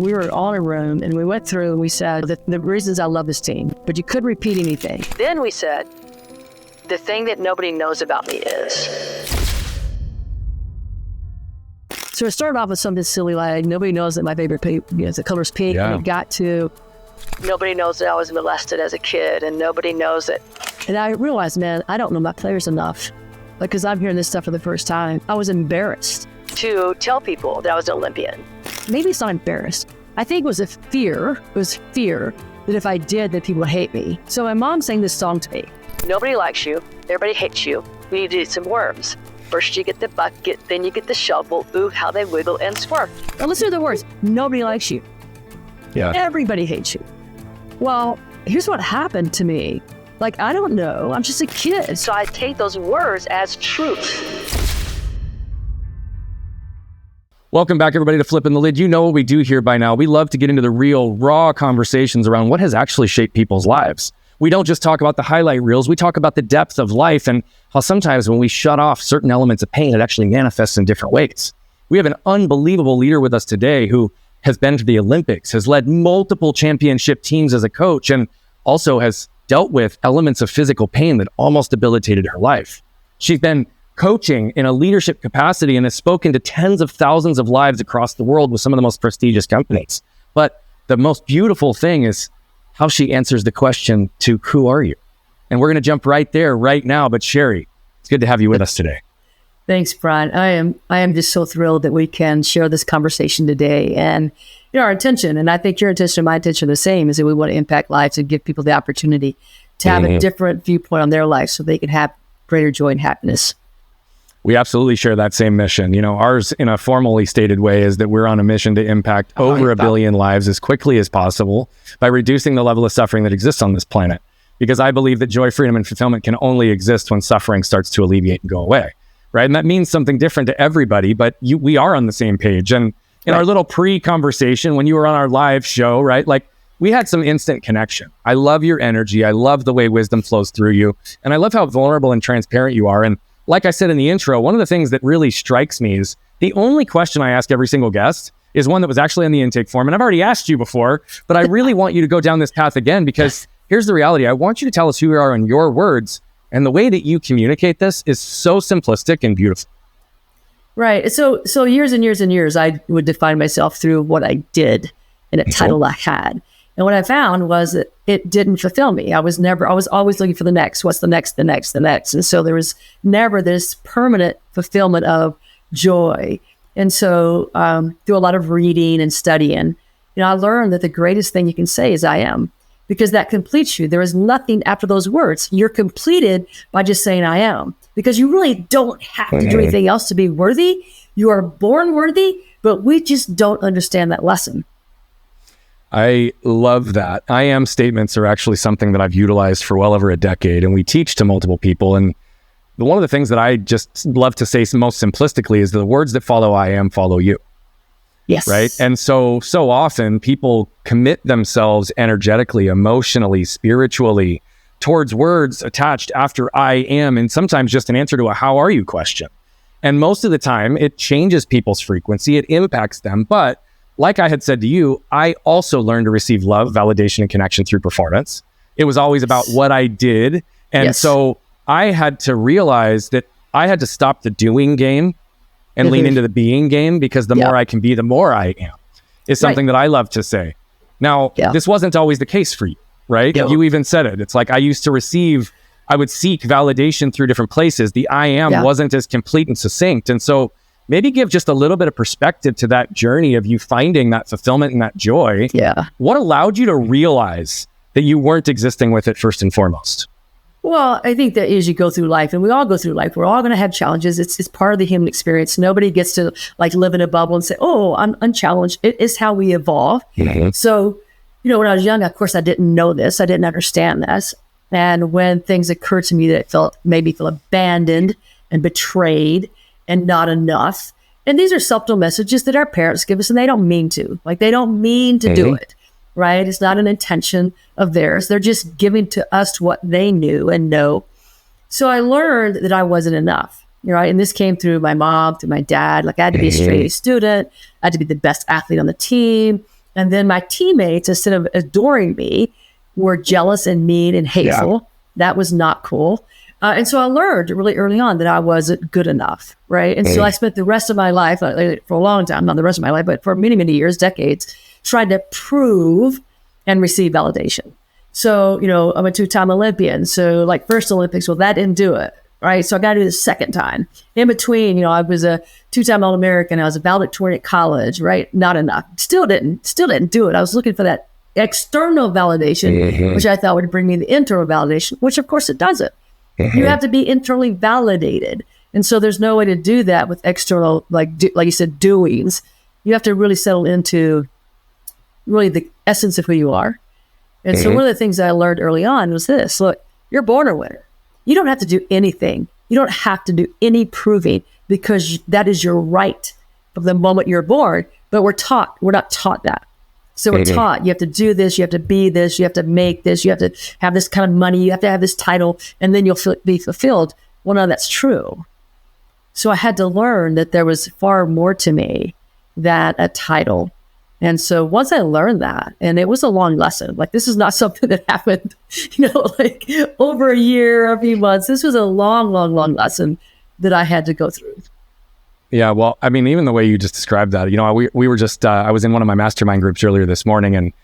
we were all in a room and we went through and we said the reasons I love this team, but you couldn't repeat anything. Then we said, the thing that nobody knows about me is. So it started off with something silly like, nobody knows that my favorite the color's pink. Yeah. And it got to, nobody knows that I was molested as a kid, and nobody knows that. And I realized, man, I don't know my players enough. Because I'm hearing this stuff for the first time. I was embarrassed to tell people that I was an Olympian. Maybe it's not embarrassed. I think it was fear. It was fear that if I did, that people would hate me. So my mom sang this song to me. Nobody likes you. Everybody hates you. We need to do some worms. First you get the bucket, then you get the shovel. Ooh, how they wiggle and swerve. Now listen to the words. Nobody likes you. Yeah. Everybody hates you. Well, here's what happened to me. Like, I don't know. I'm just a kid. So I take those words as truth. Welcome back, everybody, to Flipping the Lid. You know what we do here by now. We love to get into the real, raw conversations around what has actually shaped people's lives. We don't just talk about the highlight reels. We talk about the depth of life and how sometimes when we shut off certain elements of pain, it actually manifests in different ways. We have an unbelievable leader with us today who has been to the Olympics, has led multiple championship teams as a coach, and also has dealt with elements of physical pain that almost debilitated her life. She's been coaching in a leadership capacity and has spoken to tens of thousands of lives across the world with some of the most prestigious companies. But the most beautiful thing is how she answers the question to who are you? And we're going to jump right there right now. But Sherry, it's good to have you with us today. Thanks, Brian. I am just so thrilled that we can share this conversation today. And our intention, and I think your intention and my intention are the same, is that we want to impact lives and give people the opportunity to have a different viewpoint on their life so they can have greater joy and happiness. We absolutely share that same mission. Ours in a formally stated way is that we're on a mission to impact over a billion lives as quickly as possible by reducing the level of suffering that exists on this planet. Because I believe that joy, freedom, and fulfillment can only exist when suffering starts to alleviate and go away. Right. And that means something different to everybody, but we are on the same page. And in our little pre-conversation, when you were on our live show, right, like we had some instant connection. I love your energy. I love the way wisdom flows through you. And I love how vulnerable and transparent you are. And like I said in the intro, one of the things that really strikes me is the only question I ask every single guest is one that was actually on the intake form. And I've already asked you before, but I really want you to go down this path again, because here's the reality. I want you to tell us who you are in your words. And the way that you communicate this is so simplistic and beautiful. Right. So years and years and years, I would define myself through what I did and a title I had. And what I found was that it didn't fulfill me. I was always looking for the next. What's the next, the next, the next? And so there was never this permanent fulfillment of joy. And so through a lot of reading and studying, I learned that the greatest thing you can say is I am, because that completes you. There is nothing after those words. You're completed by just saying I am, because you really don't have to do anything else to be worthy. You are born worthy, but we just don't understand that lesson. I love that. I am statements are actually something that I've utilized for well over a decade, and we teach to multiple people. And one of the things that I just love to say most simplistically is the words that follow I am follow you. Yes. Right. And so often people commit themselves energetically, emotionally, spiritually towards words attached after I am, and sometimes just an answer to a how are you question. And most of the time it changes people's frequency. It impacts them. But like I had said to you, I also learned to receive love, validation, and connection through performance. It was always about what I did. And so I had to realize that I had to stop the doing game and lean into the being game, because the more I can be, the more I am, is something that I love to say. Now, this wasn't always the case for you, right? You even said it. It's like I used to I would seek validation through different places. The I am wasn't as complete and succinct. And so maybe give just a little bit of perspective to that journey of you finding that fulfillment and that joy. Yeah. What allowed you to realize that you weren't existing with it first and foremost? Well, I think that as you go through life, and we all go through life, we're all going to have challenges. It's part of the human experience. Nobody gets to live in a bubble and say, oh, I'm unchallenged. It is how we evolve. Mm-hmm. So, when I was young, of course, I didn't know this. I didn't understand this. And when things occurred to me that made me feel abandoned and betrayed and not enough. And these are subtle messages that our parents give us, and they don't mean to. They don't mean to do it. Right? It's not an intention of theirs. They're just giving to us what they knew and know. So I learned that I wasn't enough, right? And this came through my mom, through my dad. I had to be a straight A student. I had to be the best athlete on the team. And then my teammates, instead of adoring me, were jealous and mean and hateful. Yeah. That was not cool. And so I learned really early on that I wasn't good enough, right? And so I spent the rest of my life, for a long time, not the rest of my life, but for many, many years, decades, trying to prove and receive validation. So, I'm a 2-time Olympian. So like first Olympics, well, that didn't do it, right? So I got to do the second time. In between, I was a 2-time All-American. I was a valedictorian at college, right? Not enough. Still didn't do it. I was looking for that external validation, which I thought would bring me the internal validation, which of course it doesn't. You have to be internally validated. And so there's no way to do that with external, like you said, doings. You have to really settle into really the essence of who you are. And so one of the things that I learned early on was this: look, you're born a winner. You don't have to do anything. You don't have to do any proving, because that is your right from the moment you're born. But we're not taught that. So we're taught you have to do this, you have to be this, you have to make this, you have to have this kind of money, you have to have this title, and then you'll be fulfilled. Well, no, that's true. So I had to learn that there was far more to me than a title. And so once I learned that, and it was a long lesson, like this is not something that happened, like over a year, a few months. This was a long, long, long lesson that I had to go through. Yeah, well, I mean, even the way you just described that, we were just, I was in one of my mastermind groups earlier this morning, and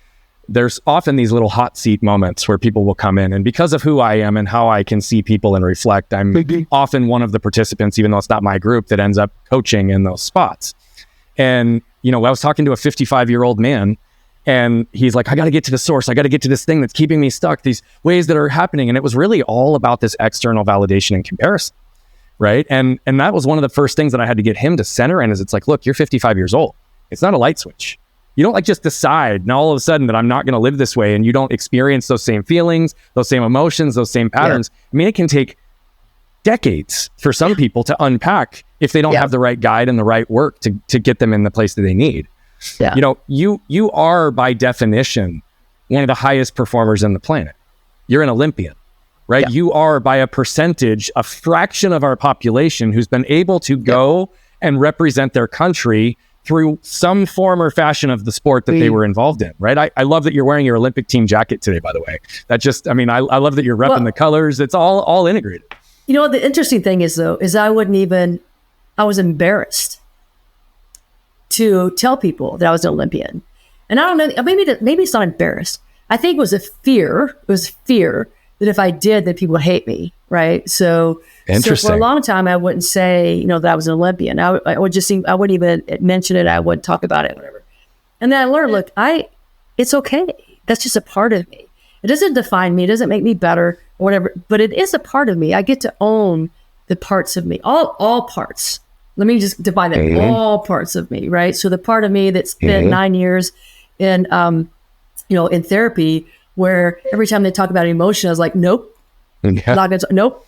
there's often these little hot seat moments where people will come in, and because of who I am and how I can see people and reflect, I'm often one of the participants, even though it's not my group, that ends up coaching in those spots. And, I was talking to a 55-year-old man, and he's like, I got to get to the source. I got to get to this thing that's keeping me stuck, these ways that are happening. And it was really all about this external validation and comparison. Right. And that was one of the first things that I had to get him to center in, is it's like, look, you're 55 years old. It's not a light switch. You don't just decide and all of a sudden that I'm not going to live this way, and you don't experience those same feelings, those same emotions, those same patterns. Yeah. I mean, it can take decades for some people to unpack if they don't have the right guide and the right work to get them in the place that they need. Yeah. You are by definition one of the highest performers on the planet. You're an Olympian. Right? Yeah. You are by a percentage, a fraction of our population who's been able to go and represent their country through some form or fashion of the sport that they were involved in. Right? I love that you're wearing your Olympic team jacket today, by the way. I love that you're repping the colors. It's all integrated. The interesting thing is I was embarrassed to tell people that I was an Olympian. And I don't know, maybe it's not embarrassed. I think it was fear that if I did, that people would hate me, right? So for a long time, I wouldn't say, that I was an Olympian. I wouldn't even mention it. I wouldn't talk about it, whatever. And then I learned, look, it's okay. That's just a part of me. It doesn't define me. It doesn't make me better or whatever, but it is a part of me. I get to own the parts of me, all parts. Let me just define that, all parts of me, right? So the part of me that spent 9 years in, in therapy, where every time they talk about emotion, I was like, nope, not gonna, nope.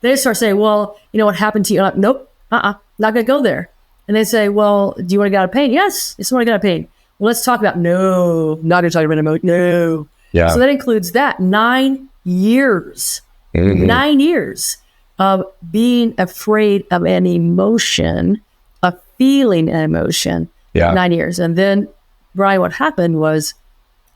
They start saying, well, what happened to you? I'm like, nope, not gonna go there. And they say, well, do you want to get out of pain? Yes, I just want to get out of pain. Well, let's talk about, no, not gonna talk about emotion, no. Yeah. So that includes that 9 years, 9 years of being afraid of an emotion, of feeling an emotion, 9 years. And then, Brian, what happened was,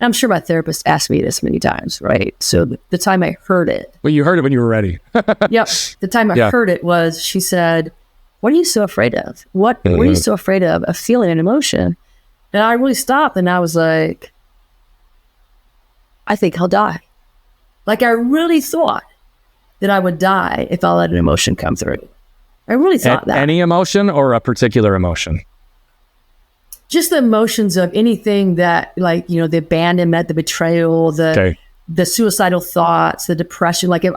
I'm sure my therapist asked me this many times, right? So the time I heard it. Well, you heard it when you were ready. Yep. The time I heard it was, she said, what are you so afraid of? What are you so afraid of feeling an emotion? And I really stopped, and I was like, I think I'll die. Like, I really thought that I would die if I let an emotion come through. I really thought that. Any emotion or a particular emotion? Just the emotions of anything that, like, the abandonment, the betrayal, the suicidal thoughts, the depression. Like, if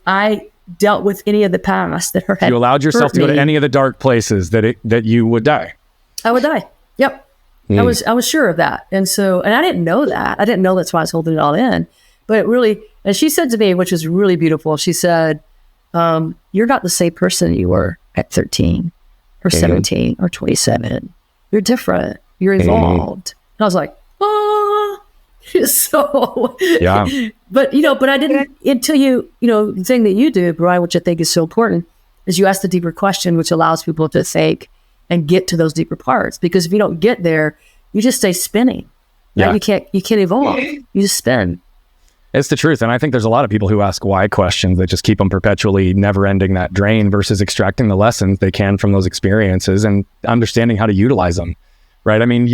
I dealt with any of the past that had you allowed yourself to go to any of the dark places, that you would die. I would die. Yep. I was sure of that. And so, and I didn't know that. I didn't know that's why I was holding it all in. But it really, and she said to me, which was really beautiful, she said, you're not the same person you were at 13 or 17 or 27. You're different. You're evolved. And I was like, oh. So, but I didn't, until the thing that you do, Brian, which I think is so important, is you ask the deeper question, which allows people to think and get to those deeper parts. Because if you don't get there, you just stay spinning. Right? You can't evolve. You just spin. It's the truth. And I think there's a lot of people who ask why questions that just keep them perpetually never ending that drain versus extracting the lessons they can from those experiences and understanding how to utilize them. Right. I mean,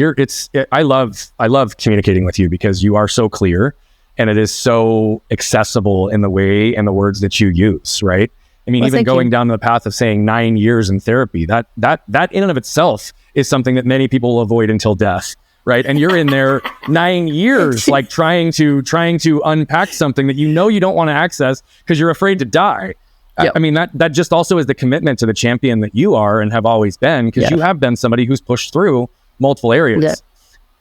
I love communicating with you because you are so clear and it is so accessible in the way and the words that you use. Right. I mean, even going down the path of saying 9 years in therapy, that in and of itself is something that many people will avoid until death. Right. And you're in there 9 years, like trying to unpack something that you don't want to access because you're afraid to die. Yep. I mean, that just also is the commitment to the champion that you are and have always been, because you have been somebody who's pushed through multiple areas.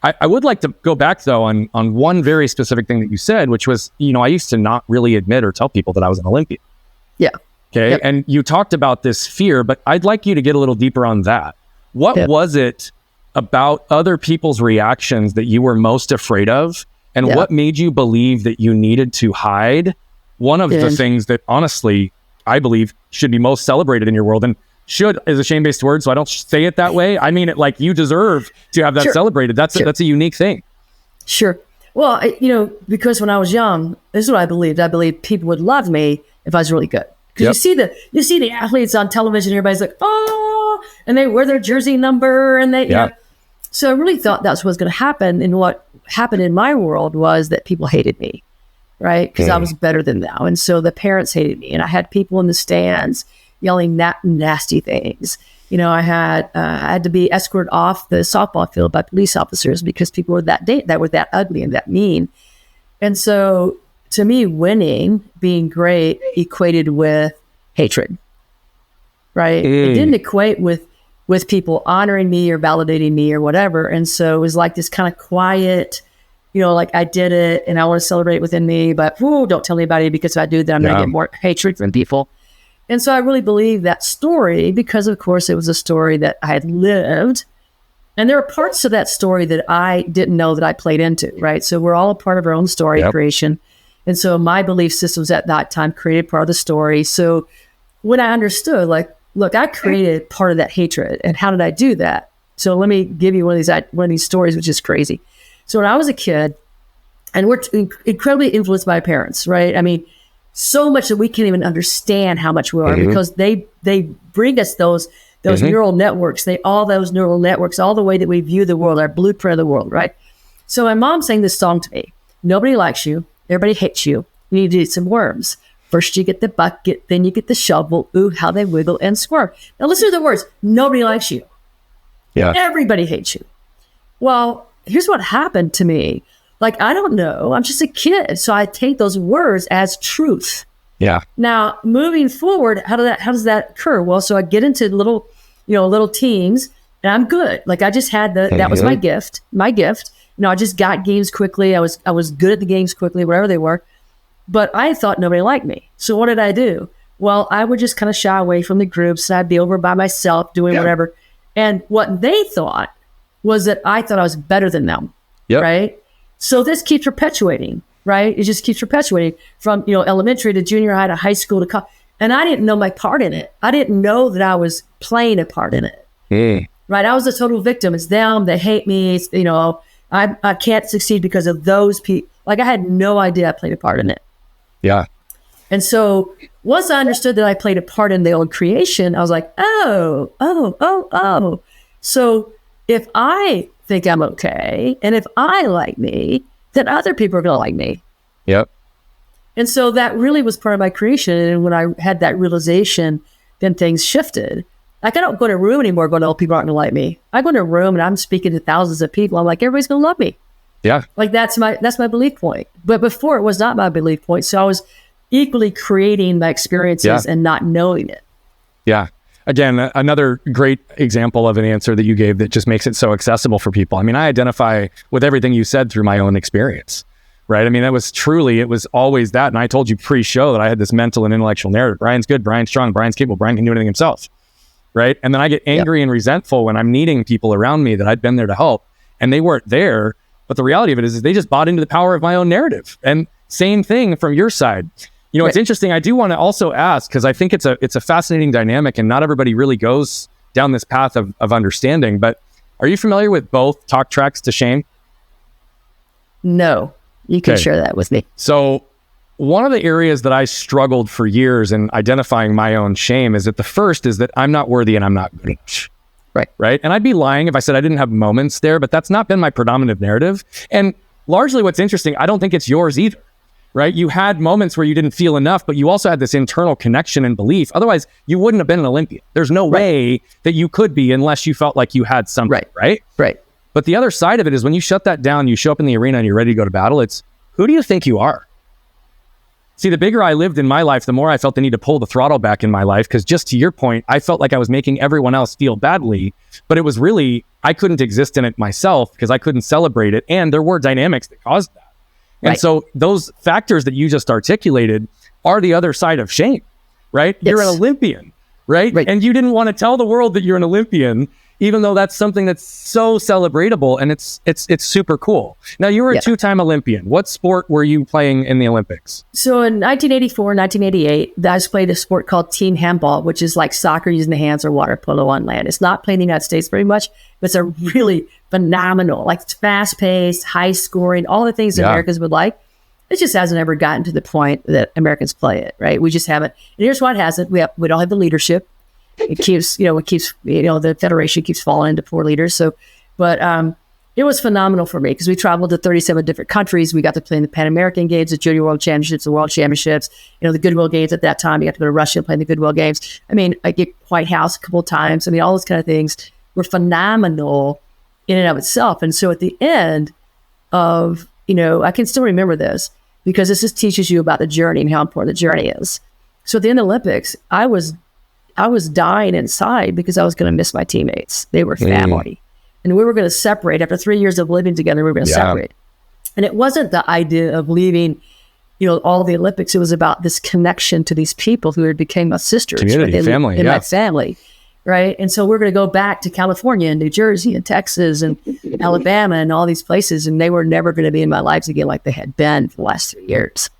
Yeah. I would like to go back, though, on one very specific thing that you said, which was, I used to not really admit or tell people that I was an Olympian. Yeah. Okay. Yep. And you talked about this fear, but I'd like you to get a little deeper on that. What was it about other people's reactions that you were most afraid of, and what made you believe that you needed to hide one of the things that honestly I believe should be most celebrated in your world? And should is a shame-based word, so I don't say it that way. I mean it like you deserve to have that celebrated. That's a unique thing. Sure. Well, because when I was young, this is what I believed. I believed people would love me if I was really good. Because you see the athletes on television, everybody's like, oh, and they wear their jersey number, and they so I really thought that's what was going to happen. And what happened in my world was that people hated me, right? Because I was better than them. And so the parents hated me. And I had people in the stands yelling nasty things. I had to be escorted off the softball field by police officers because people were that were that ugly and that mean. And so to me, winning, being great, equated with hatred, right? It didn't equate with people honoring me or validating me or whatever. And so it was like this kind of quiet, like I did it and I want to celebrate within me, but don't tell anybody, because if I do, then I'm going to get more hatred from people. And so I really believe that story because, of course, it was a story that I had lived. And there are parts of that story that I didn't know that I played into, right? So we're all a part of our own story creation. And so my belief systems at that time created part of the story. So when I understood, look, I created part of that hatred. And how did I do that? So let me give you one of these stories, which is crazy. So when I was a kid, and we're incredibly influenced by our parents, right? I mean, so much that we can't even understand how much we are because they bring us those neural networks, all the way that we view the world, our blueprint of the world, right? So my mom sang this song to me. Nobody likes you. Everybody hates you. You need to eat some worms. First you get the bucket, then you get the shovel. Ooh, how they wiggle and squirm. Now listen to the words. Nobody likes you. Yeah. Everybody hates you. Well, here's what happened to me. I don't know. I'm just a kid. So I take those words as truth. Yeah. Now, moving forward, how does that occur? Well, so I get into little teams, and I'm good. I just had that was my gift. I just got games quickly. I was good at the games quickly, wherever they were. But I thought nobody liked me. So what did I do? Well, I would just kind of shy away from the groups. I'd be over by myself doing whatever. And what they thought was that I thought I was better than them. Yep. Right? So this keeps perpetuating, right? It just keeps perpetuating from, elementary to junior high to high school to college. And I didn't know my part in it. I didn't know that I was playing a part in it. Right? I was a total victim. It's them. They hate me. It's, I can't succeed because of those people. I had no idea I played a part in it. Yeah. And so once I understood that I played a part in the old creation, I was like, oh. So if I think I'm okay, and if I like me, then other people are going to like me. Yep. And so that really was part of my creation. And when I had that realization, then things shifted. I don't go to a room anymore going, oh, people aren't going to like me. I go to a room and I'm speaking to thousands of people. I'm like, everybody's going to love me. Yeah. That's my belief point. But before it was not my belief point. So I was equally creating my experiences and not knowing it. Yeah. Again, another great example of an answer that you gave that just makes it so accessible for people. I mean, I identify with everything you said through my own experience, right? I mean, it was always that. And I told you pre-show that I had this mental and intellectual narrative. Brian's good, Brian's strong, Brian's capable, Brian can do anything himself, right? And then I get angry and resentful when I'm needing people around me that I'd been there to help and they weren't there. But the reality of it is they just bought into the power of my own narrative. And same thing from your side. It's interesting. I do want to also ask, because I think it's a fascinating dynamic and not everybody really goes down this path of understanding. But Are you familiar with both talk tracks to shame? No, you can share that with me. So one of the areas that I struggled for years in identifying my own shame is that the first is that I'm not worthy and I'm not good enough. Right. And I'd be lying if I said I didn't have moments there, but that's not been my predominant narrative. And largely what's interesting, I don't think it's yours either, right? You had moments where you didn't feel enough, but you also had this internal connection and belief. Otherwise, you wouldn't have been an Olympian. There's no way that you could be unless you felt like you had something, right? But the other side of it is when you shut that down, you show up in the arena and you're ready to go to battle, it's who do you think you are? See, the bigger I lived in my life, the more I felt the need to pull the throttle back in my life. Because just to your point, I felt like I was making everyone else feel badly, but it was really, I couldn't exist in it myself because I couldn't celebrate it. And there were dynamics that caused that. And so those factors that you just articulated are the other side of shame, right? Yes. You're an Olympian, right? And you didn't want to tell the world that you're an Olympian, even though that's something that's so celebratable and it's super cool. Now, you were a two-time Olympian. What sport were you playing in the Olympics? So in 1984, 1988, I played a sport called team handball, which is like soccer using the hands or water polo on land. It's not played in the United States very much, but it's a really phenomenal, like it's fast-paced, high-scoring, all the things that Americans would like. It just hasn't ever gotten to the point that Americans play it, right? We just haven't. And here's why it hasn't. We don't have the leadership. It keeps, the federation keeps falling into poor leaders. So, but it was phenomenal for me because we traveled to 37 different countries. We got to play in the Pan American Games, the Junior World Championships, the World Championships, the Goodwill Games at that time. You got to go to Russia and play in the Goodwill Games. I mean, I get White House a couple of times. I mean, all those kind of things were phenomenal in and of itself. And so at the end of, I can still remember this because this just teaches you about the journey and how important the journey is. So at the end of the Olympics, I was dying inside because I was going to miss my teammates. They were family. And we were going to separate. After 3 years of living together, we were going to separate. And it wasn't the idea of leaving, all the Olympics. It was about this connection to these people who had became my sisters. Community, family. In my family, right? And so we're going to go back to California and New Jersey and Texas and Alabama and all these places. And they were never going to be in my lives again like they had been for the last 3 years.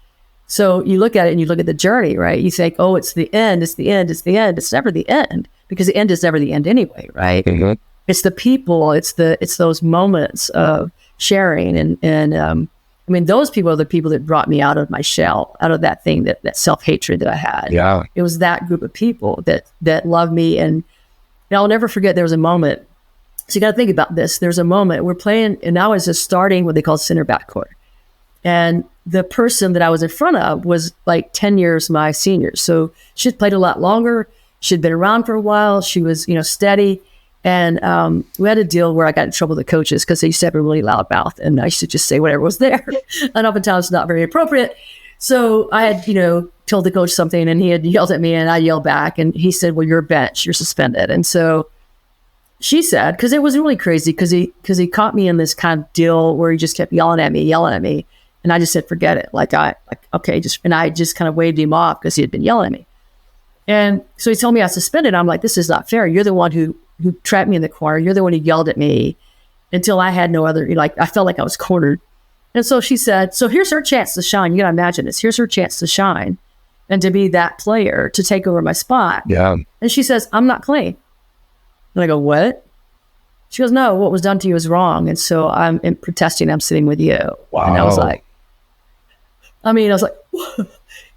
So you look at it and you look at the journey, right? You think, oh, it's the end, it's the end, it's the end. It's never the end because the end is never the end anyway, right? Mm-hmm. It's the people, it's those moments of sharing. And I mean, those people are the people that brought me out of my shell, out of that thing, that self-hatred that I had. Yeah. It was that group of people that loved me. And I'll never forget, there was a moment. So you got to think about this. There's a moment we're playing, and I was just starting what they call center backcourt. And the person that I was in front of was like 10 years my senior. So she'd played a lot longer. She'd been around for a while. She was, steady. And we had a deal where I got in trouble with the coaches because they used to have a really loud mouth. And I used to just say whatever was there. And oftentimes not very appropriate. So I had, told the coach something and he had yelled at me and I yelled back. And he said, well, you're a bench. You're suspended. And so she said, because it was really crazy because he caught me in this kind of deal where he just kept yelling at me. And I just said, forget it. Okay, and I just kind of waved him off because he had been yelling at me. And so he told me I was suspended. I'm like, this is not fair. You're the one who trapped me in the corner. You're the one who yelled at me until I had no other, I felt like I was cornered. And so she said, so here's her chance to shine. You got to imagine this. Here's her chance to shine and to be that player, to take over my spot. Yeah. And she says, I'm not clean. And I go, what? She goes, no, what was done to you is wrong. And so I'm protesting. I'm sitting with you. Wow. And I was like, what?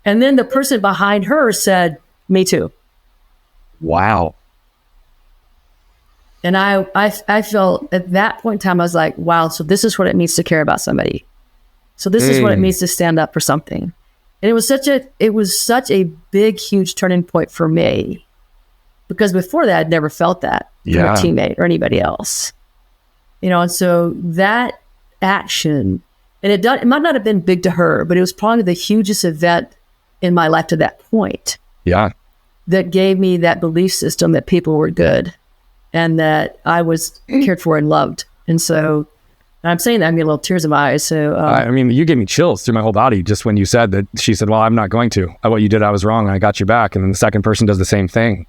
And then the person behind her said, me too. Wow. And I felt at that point in time, I was like, wow, so this is what it means to care about somebody. So this is what it means to stand up for something. And it was such a big, huge turning point for me because before that, I'd never felt that from a teammate or anybody else. And so that action, and it might not have been big to her, but it was probably the hugest event in my life to that point. Yeah. That gave me that belief system that people were good and that I was cared for and loved. And so I'm saying that, I'm getting little tears in my eyes. So, you gave me chills through my whole body just when you said that. She said, well, I'm not going to. What you did, I was wrong. And I got you back. And then the second person does the same thing.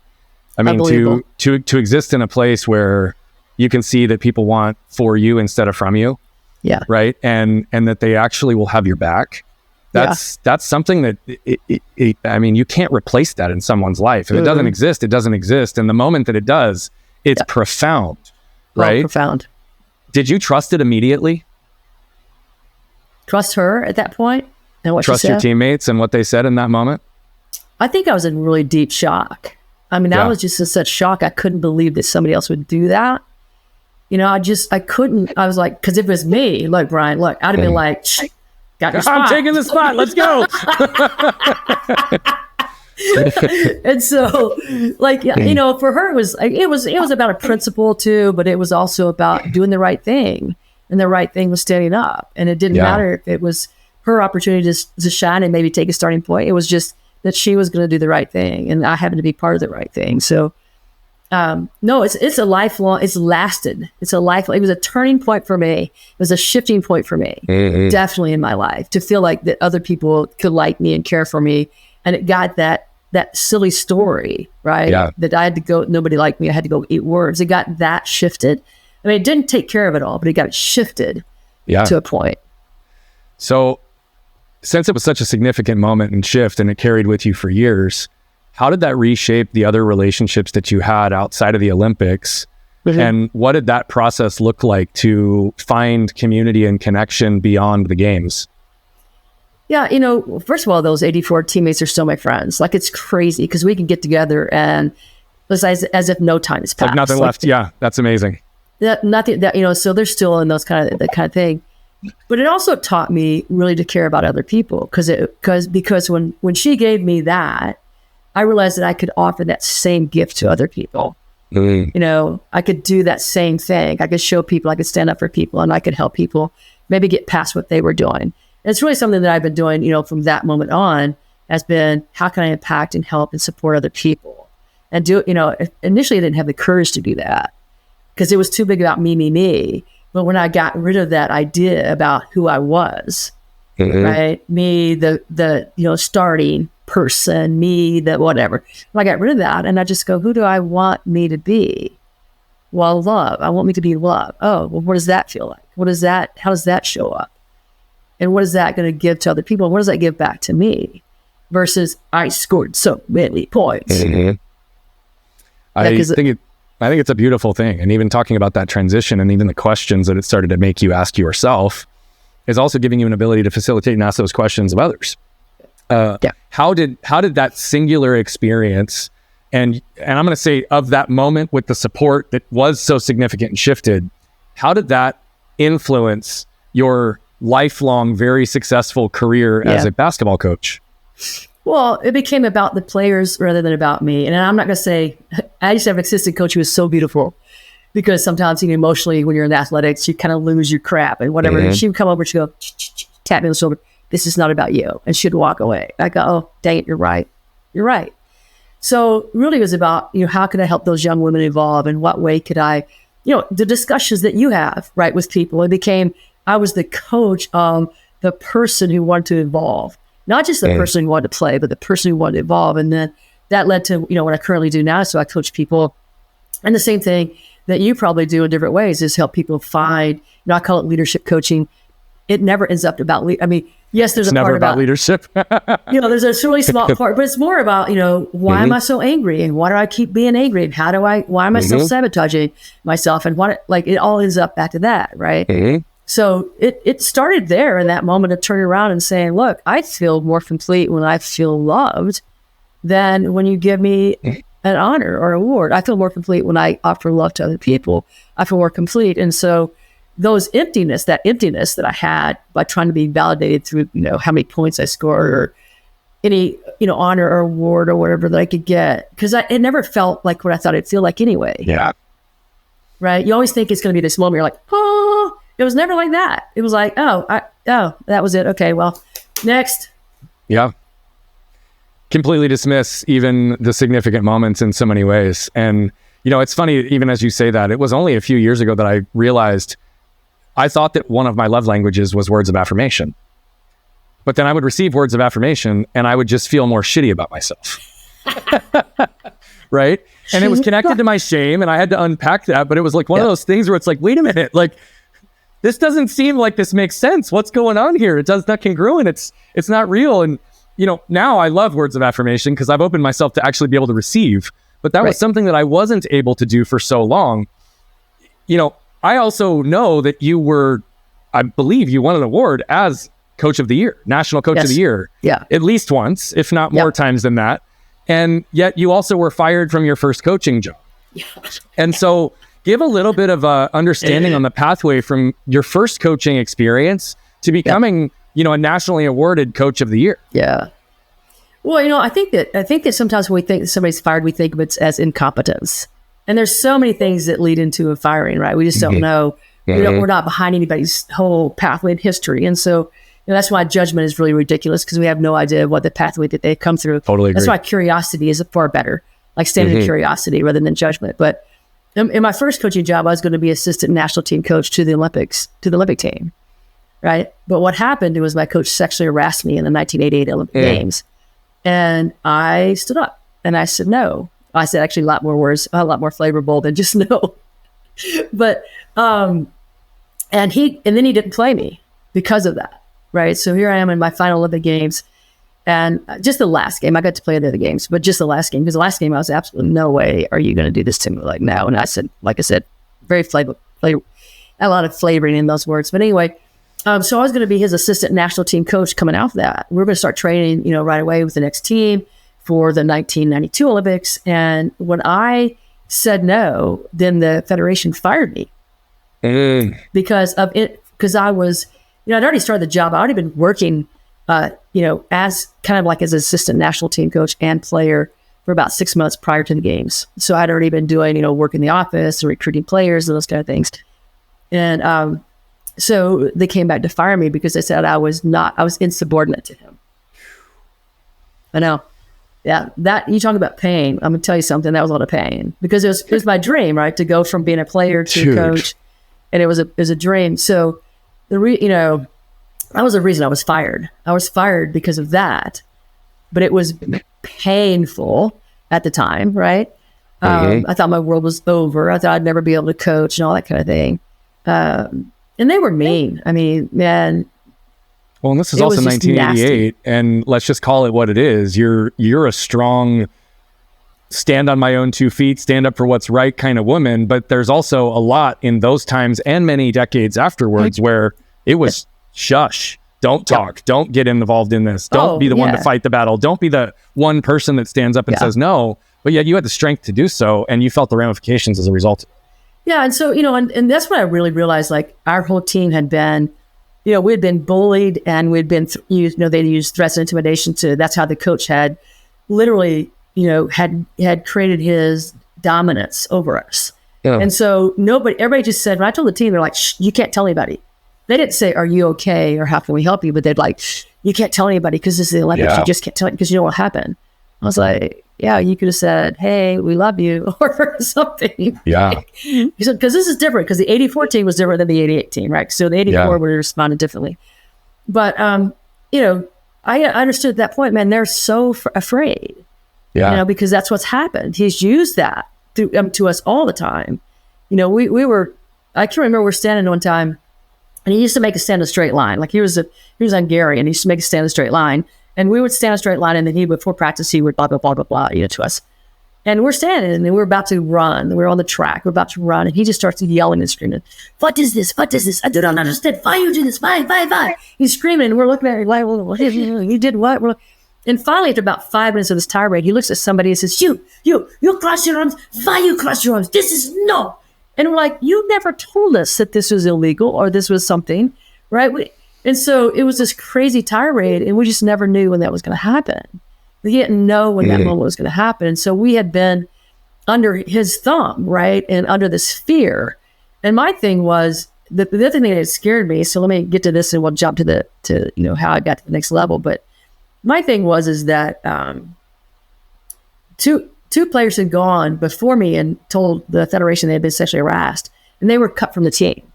I mean, to exist in a place where you can see that people want for you instead of from you. Yeah. Right. And that they actually will have your back. That's something that you can't replace that in someone's life. If it doesn't exist, it doesn't exist. And the moment that it does, it's profound. right? Profound. Did you trust it immediately? Trust her at that point and what Trust she said? your teammates and what they said in that moment? I think I was in really deep shock. I mean, I was just in such shock. I couldn't believe that somebody else would do that. You know, I couldn't. I was like, because if it was me, look, Brian, look, I'd have been like, got your spot. I'm taking the spot. Let's go. And so, like, you know, for her, it was about a principle too, but it was also about doing the right thing, and the right thing was standing up. And it didn't matter if it was her opportunity to shine and maybe take a starting point. It was just that she was going to do the right thing, and I happened to be part of the right thing. So, no, it's a lifelong. It's lasted. It was a turning point for me. It was a shifting point for me, definitely in my life, to feel like that other people could like me and care for me. And it got that silly story, right? Yeah. That I had to go, nobody liked me. I had to go eat worms. It got that shifted. I mean, it didn't take care of it all, but it got shifted to a point. So since it was such a significant moment and shift, and it carried with you for years, how did that reshape the other relationships that you had outside of the Olympics? And what did that process look like to find community and connection beyond the games? Yeah, you know, first of all, those 84 teammates are still my friends. Like, it's crazy because we can get together and it's as if no time has passed. Like nothing left. Yeah, that's amazing. Nothing that, you know, so they're still in that kind of thing. But it also taught me really to care about other people because when she gave me that, I realized that I could offer that same gift to other people. You know, I could do that same thing. I could show people, I could stand up for people, and I could help people maybe get past what they were doing. And it's really something that I've been doing, you know, from that moment on, has been, how can I impact and help and support other people? And do it, you know, initially I didn't have the courage to do that because it was too big about me. But when I got rid of that idea about who I was, right? Me, the you know, starting person, me, the whatever. When I got rid of that and I just go, who do I want me to be? Well, love. I want me to be love. Oh, well, what does that feel like? How does that show up? And what is that going to give to other people? What does that give back to me? Versus, I scored so many points. I think it's a beautiful thing. And even talking about that transition and even the questions that it started to make you ask yourself is also giving you an ability to facilitate and ask those questions of others. How did that singular experience and I'm going to say of that moment with the support that was so significant and shifted, how did that influence your lifelong, very successful career as a basketball coach? Well, it became about the players rather than about me. And I'm not going to say, I used to have an assistant coach who was so beautiful because sometimes, you know, emotionally when you're in athletics, you kind of lose your crap and whatever. And she would come over and she'd go, tap me on the shoulder. This is not about you. And she'd walk away. I go, oh, dang it, you're right. You're right. So really it was about, you know, how could I help those young women evolve? And what way could I, you know, the discussions that you have, right, with people, it became, I was the coach of the person who wanted to evolve, not just the person who wanted to play, but the person who wanted to evolve. And then that led to, you know, what I currently do now. So I coach people, and the same thing that you probably do in different ways is help people find, you know, I call it leadership coaching. It never ends up about, yes, there's a part about leadership. You know, there's a really small part, but it's more about, you know, why am I so angry? And why do I keep being angry? And why am I self-sabotaging myself? And it all ends up back to that, right? So it started there in that moment of turning around and saying, look, I feel more complete when I feel loved than when you give me an honor or award. I feel more complete when I offer love to other people. I feel more complete. And so that emptiness that I had by trying to be validated through, you know, how many points I scored or any, you know, honor or award or whatever that I could get. Because it never felt like what I thought it'd feel like anyway. Yeah. Right? You always think it's going to be this moment. You're like, oh, it was never like that. It was like, oh, that was it. Okay, well, next. Yeah. Completely dismiss even the significant moments in so many ways. And, you know, it's funny, even as you say that, it was only a few years ago that I realized I thought that one of my love languages was words of affirmation. But then I would receive words of affirmation and I would just feel more shitty about myself. Right? And it was connected to my shame and I had to unpack that. But it was like one of those things where it's like, wait a minute, like, this doesn't seem like this makes sense. What's going on here? It does not congruent. It's not real. And, you know, now I love words of affirmation because I've opened myself to actually be able to receive. But that was something that I wasn't able to do for so long. I also know that you were, I believe you won an award as Coach of the Year, National Coach of the Year. Yeah. At least once, if not more times than that. And yet you also were fired from your first coaching job. Yeah. And so give a little bit of a understanding on the pathway from your first coaching experience to becoming, a nationally awarded Coach of the Year. Yeah. Well, I think that sometimes when we think somebody's fired, we think of it as incompetence. And there's so many things that lead into a firing, right? We just don't know. We're not behind anybody's whole pathway in history. And so that's why judgment is really ridiculous, because we have no idea what the pathway that they come through. Totally agree. That's why curiosity is far better, like standing in curiosity rather than judgment. But in my first coaching job, I was going to be assistant national team coach to the Olympics, to the Olympic team, right? But what happened was my coach sexually harassed me in the 1988 Olympic Games. And I stood up and I said, no. I said actually a lot more words, a lot more flavorful than just no. But, and then he didn't play me because of that. Right. So here I am in my final Olympic Games, and just the last game, I got to play the other games, but just the last game, because the last game I was absolutely, no way are you going to do this to me, like, no. And I said, like I said, very flavor, a lot of flavoring in those words. But anyway, so I was going to be his assistant national team coach coming out of that. We're going to start training, right away with the next team for the 1992 Olympics. And when I said no, then the federation fired me because of it, because I was, I'd already started the job. I'd already been working, as kind of like as assistant national team coach and player for about 6 months prior to the games. So I'd already been doing, work in the office and recruiting players and those kind of things. And so they came back to fire me because they said I was insubordinate to him. I know. Yeah, that you talk about pain. I'm gonna tell you something. That was a lot of pain because it was my dream, right, to go from being a player to a coach, and it was a dream. So that was the reason I was fired. I was fired because of that, but it was painful at the time, right? I thought my world was over. I thought I'd never be able to coach and all that kind of thing. And they were mean. I mean, man. Well, and this is also 1988, and let's just call it what it is. You're a strong, stand on my own 2 feet, stand up for what's right kind of woman. But there's also a lot in those times and many decades afterwards where it was shush, don't talk, don't get involved in this, don't be the one to fight the battle, don't be the one person that stands up and says no. But yet you had the strength to do so, and you felt the ramifications as a result. Yeah, and so and that's what I really realized. Like our whole team had been. We had been bullied, and we'd been, they'd used threats and intimidation that's how the coach had literally, had created his dominance over us. Yeah. And so everybody just said, when I told the team, they're like, shh, you can't tell anybody. They didn't say, are you okay? Or how can we help you? But they'd like, shh, you can't tell anybody because this is the Olympics. Yeah. You just can't tell it because you know what happened. I was like, yeah, you could have said, hey, we love you or something. Yeah. Because this is different, because the 84 team was different than the 88 team, right? So the 84 would have responded differently. But, I understood at that point, man, they're so afraid, because that's what's happened. He's used that to us all the time. We were, I can remember we're standing one time, and he used to make us stand a straight line. Like he was Hungarian, and he used to make us stand a straight line. And we would stand a straight line, and then before practice, he would blah, blah, blah, blah, blah, to us. And we're standing, and we're about to run. We're on the track. We're about to run. And he just starts yelling and screaming, what is this? What is this? I do not understand. Why you do this? Why? He's screaming, and we're looking at him like, well, you did what? And finally, after about 5 minutes of this tirade, he looks at somebody and says, you cross your arms. Why you cross your arms? This is no. And we're like, you never told us that this was illegal or this was something, right? And so it was this crazy tirade, and we just never knew when that was going to happen. We didn't know when that moment was going to happen. And so we had been under his thumb, right? And under this fear. And my thing was, the other thing that scared me, so let me get to this and we'll jump to how I got to the next level. But my thing is that two players had gone before me and told the federation they had been sexually harassed, and they were cut from the team.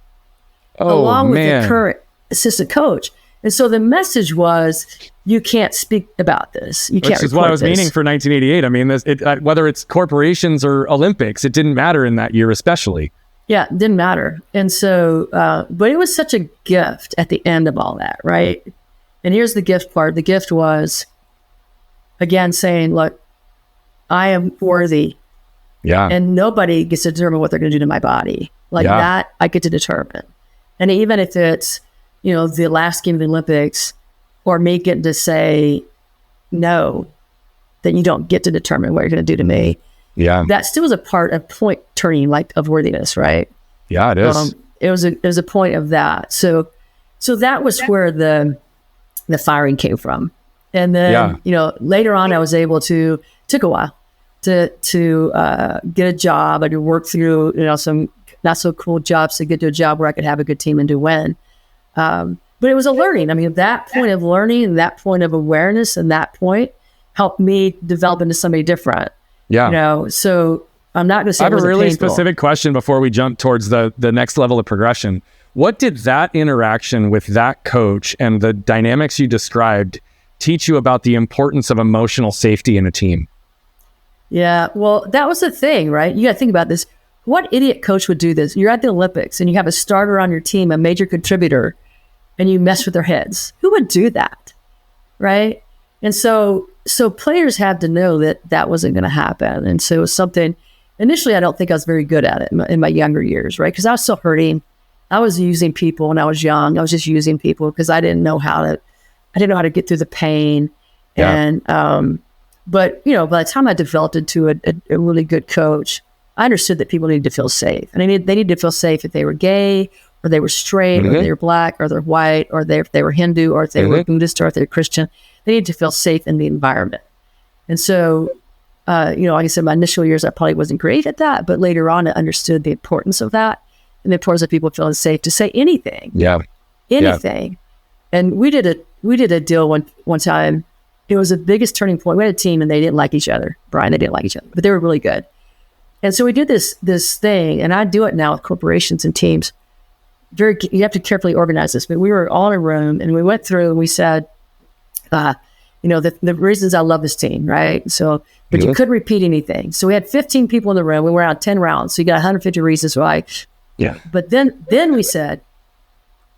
Along with the current assistant coach. And so the message was, you can't speak about this. You can't. Which is what I was meaning for 1988. I mean, whether it's corporations or Olympics, it didn't matter in that year, especially. Yeah, it didn't matter. And so, but it was such a gift at the end of all that, right? And here's the gift part. The gift was, again, saying, look, I am worthy Yeah. And nobody gets to determine what they're going to do to my body. Like that, I get to determine. And even if it's, the last game of the Olympics, or me getting to say no, that you don't get to determine what you're going to do to me. Yeah. That still is a part of point turning, like, of worthiness, right? Yeah, it is. It was a point of that. So that was where the firing came from. And then, later on, I was able to, took a while to get a job. I could work through, some not so cool jobs to get to a job where I could have a good team and do win. But it was a learning. I mean, that point of learning and that point of awareness and that point helped me develop into somebody different. Yeah. So I'm not going to say I have a really specific question before we jump towards the next level of progression. What did that interaction with that coach and the dynamics you described teach you about the importance of emotional safety in a team? Yeah, well, that was the thing, right? You got to think about this. What idiot coach would do this? You're at the Olympics and you have a starter on your team, a major contributor, and you mess with their heads. Who would do that, right? And so players had to know that wasn't going to happen. And so it was something, initially, I don't think I was very good at it in my younger years, right? Because I was still hurting. I was using people when I was young. I was just using people because I didn't know how to get through the pain. Yeah. And, but, by the time I developed into a really good coach, I understood that people needed to feel safe. And they needed to feel safe if they were gay, or they were straight, or they were black, or they're white, or if they were Hindu, or if they were Buddhist, or if they were Christian. They needed to feel safe in the environment. And so, like I said, my initial years, I probably wasn't great at that. But later on, I understood the importance of that and the importance of people feeling safe to say anything. Yeah. Anything. Yeah. And we did a deal one time. It was the biggest turning point. We had a team and they didn't like each other. Brian, they didn't like each other, but they were really good. And so we did this thing, and I do it now with corporations and teams. You have to carefully organize this, but we were all in a room and we went through and we said, the reasons I love this team, right? So, but you couldn't repeat anything. So we had 15 people in the room. We were out 10 rounds. So you got 150 reasons why. Yeah. But then we said,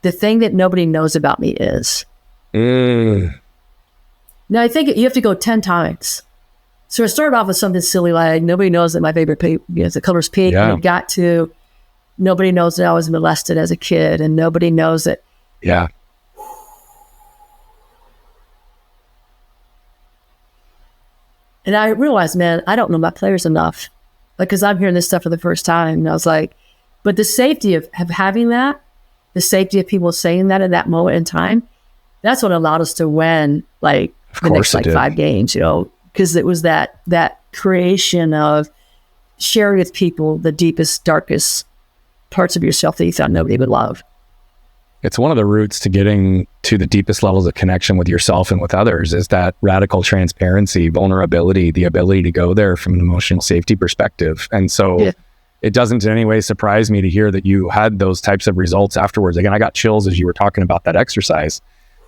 the thing that nobody knows about me is. Now I think you have to go 10 times. So I started off with something silly like, nobody knows that my favorite the color is pink. Yeah. And it got to, nobody knows that I was molested as a kid, and nobody knows that. Yeah. And I realized, man, I don't know my players enough, because I'm hearing this stuff for the first time. And I was like, but the safety of having that, the safety of people saying that in that moment in time, that's what allowed us to win, like the next 5 games, because it was that creation of sharing with people the deepest, darkest parts of yourself that you thought nobody would love. It's one of the roots to getting to the deepest levels of connection with yourself and with others is that radical transparency, vulnerability, the ability to go there from an emotional safety perspective. And so it doesn't in any way surprise me to hear that you had those types of results afterwards. Again, I got chills as you were talking about that exercise,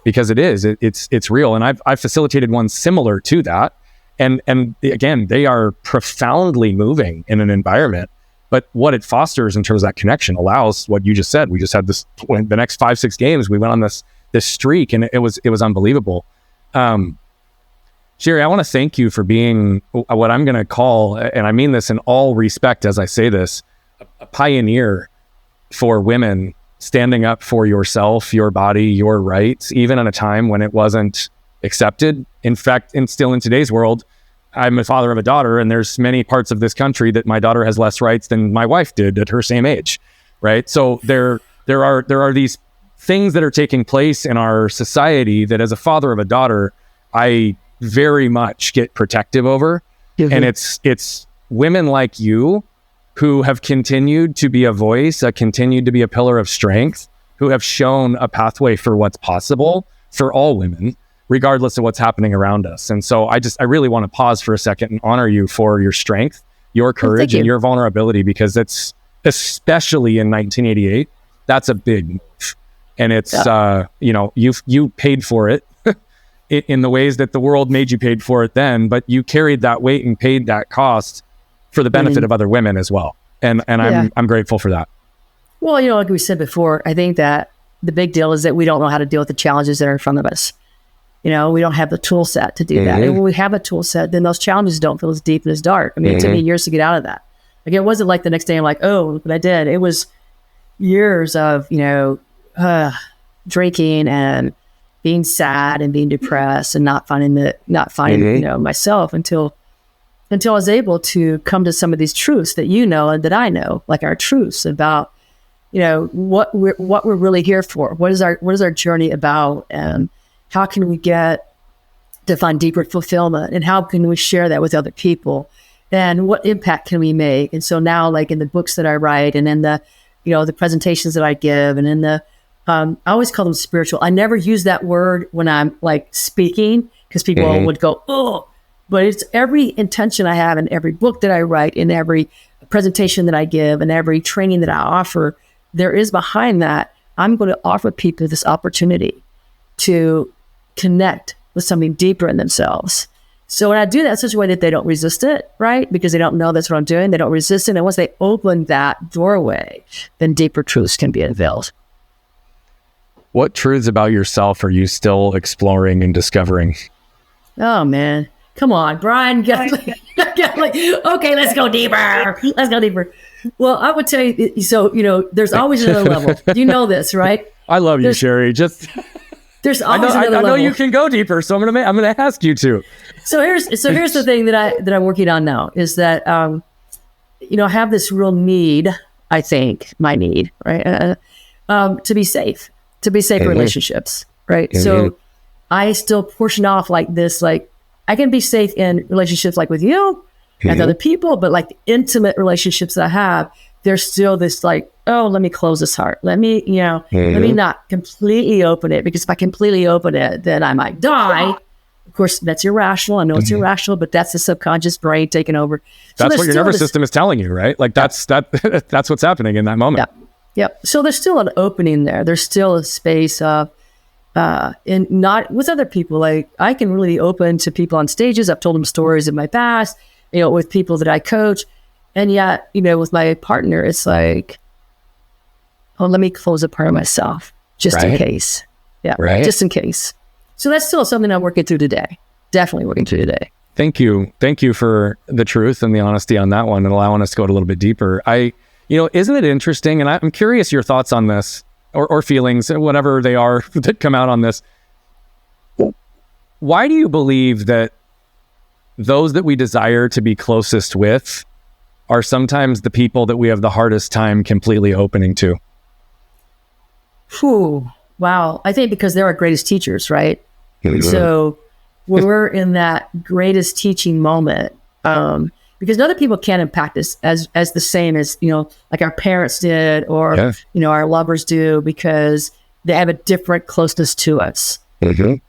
because it's real. And I've facilitated one similar to that. And again, they are profoundly moving in an environment. But what it fosters in terms of that connection allows what you just said. We just had this, the next 5-6 games, we went on this streak, and it was unbelievable. Sherry, I want to thank you for being what I'm going to call, and I mean this in all respect as I say this, a pioneer for women standing up for yourself, your body, your rights, even in a time when it wasn't accepted. In fact, still in today's world, I'm a father of a daughter, and there's many parts of this country that my daughter has less rights than my wife did at her same age, right? So there are these things that are taking place in our society that, as a father of a daughter, I very much get protective over. Mm-hmm. And it's women like you who have continued to be a voice, continued to be a pillar of strength, who have shown a pathway for what's possible for all women, regardless of what's happening around us. And so I really want to pause for a second and honor you for your strength, your courage, and your vulnerability, because it's, especially in 1988, that's a big move. And it's, you paid for it in the ways that the world made you paid for it then, but you carried that weight and paid that cost for the benefit of other women as well. And I'm grateful for that. Well, like we said before, I think that the big deal is that we don't know how to deal with the challenges that are in front of us. We don't have the tool set to do that. And when we have a tool set, then those challenges don't feel as deep and as dark. I mean, it took me years to get out of that. Like, it wasn't like the next day I'm like, oh, look what I did. It was years of, drinking and being sad and being depressed and not finding, myself until I was able to come to some of these truths that and that I know, like our truths about, what we're really here for. What is our journey about, and how can we get to find deeper fulfillment, and how can we share that with other people, and what impact can we make? And so now, like in the books that I write, and in the, the presentations that I give, and in the, I always call them spiritual. I never use that word when I'm like speaking, because people would go, oh, but it's every intention I have in every book that I write, in every presentation that I give, and every training that I offer. There is behind that, I'm going to offer people this opportunity to connect with something deeper in themselves. So when I do that in such a way that they don't resist it, right? Because they don't know that's what I'm doing. They don't resist it. And once they open that doorway, then deeper truths can be unveiled. What truths about yourself are you still exploring and discovering? Oh, man. Come on, Brian. Okay, let's go deeper. Let's go deeper. Well, I would tell you, so, there's always another level. You know this, right? I love you, Sherry. There's always another level. I know you can go deeper, so I'm gonna ask you to. So here's the thing that I'm working on now is that I have this real need. I think my need, right, to be safe in relationships, right. So I still portion off like this, like I can be safe in relationships like with you and other people, but like the intimate relationships that I have, there's still this like, oh, let me close this heart. Let me, let me not completely open it, because if I completely open it, then I might die. Of course, that's irrational. I know it's irrational, but that's the subconscious brain taking over. That's what your nervous system is telling you, right? Like that's what's happening in that moment. Yep. So there's still an opening there. There's still a space of, and not with other people. Like I can really open to people on stages. I've told them stories of my past, with people that I coach. And yet, with my partner, it's like, oh, let me close a part of myself just in case. Yeah, just in case. So that's still something I'm working through today. Definitely working through today. Thank you. Thank you for the truth and the honesty on that one and allowing us to go a little bit deeper. Isn't it interesting? And I'm curious your thoughts on this or feelings, whatever they are that come out on this. Why do you believe that those that we desire to be closest with are sometimes the people that we have the hardest time completely opening to? Wow. I think because they're our greatest teachers, right? So when we're in that greatest teaching moment, because other people can't impact us as the same as, like our parents did, or, our lovers do, because they have a different closeness to us.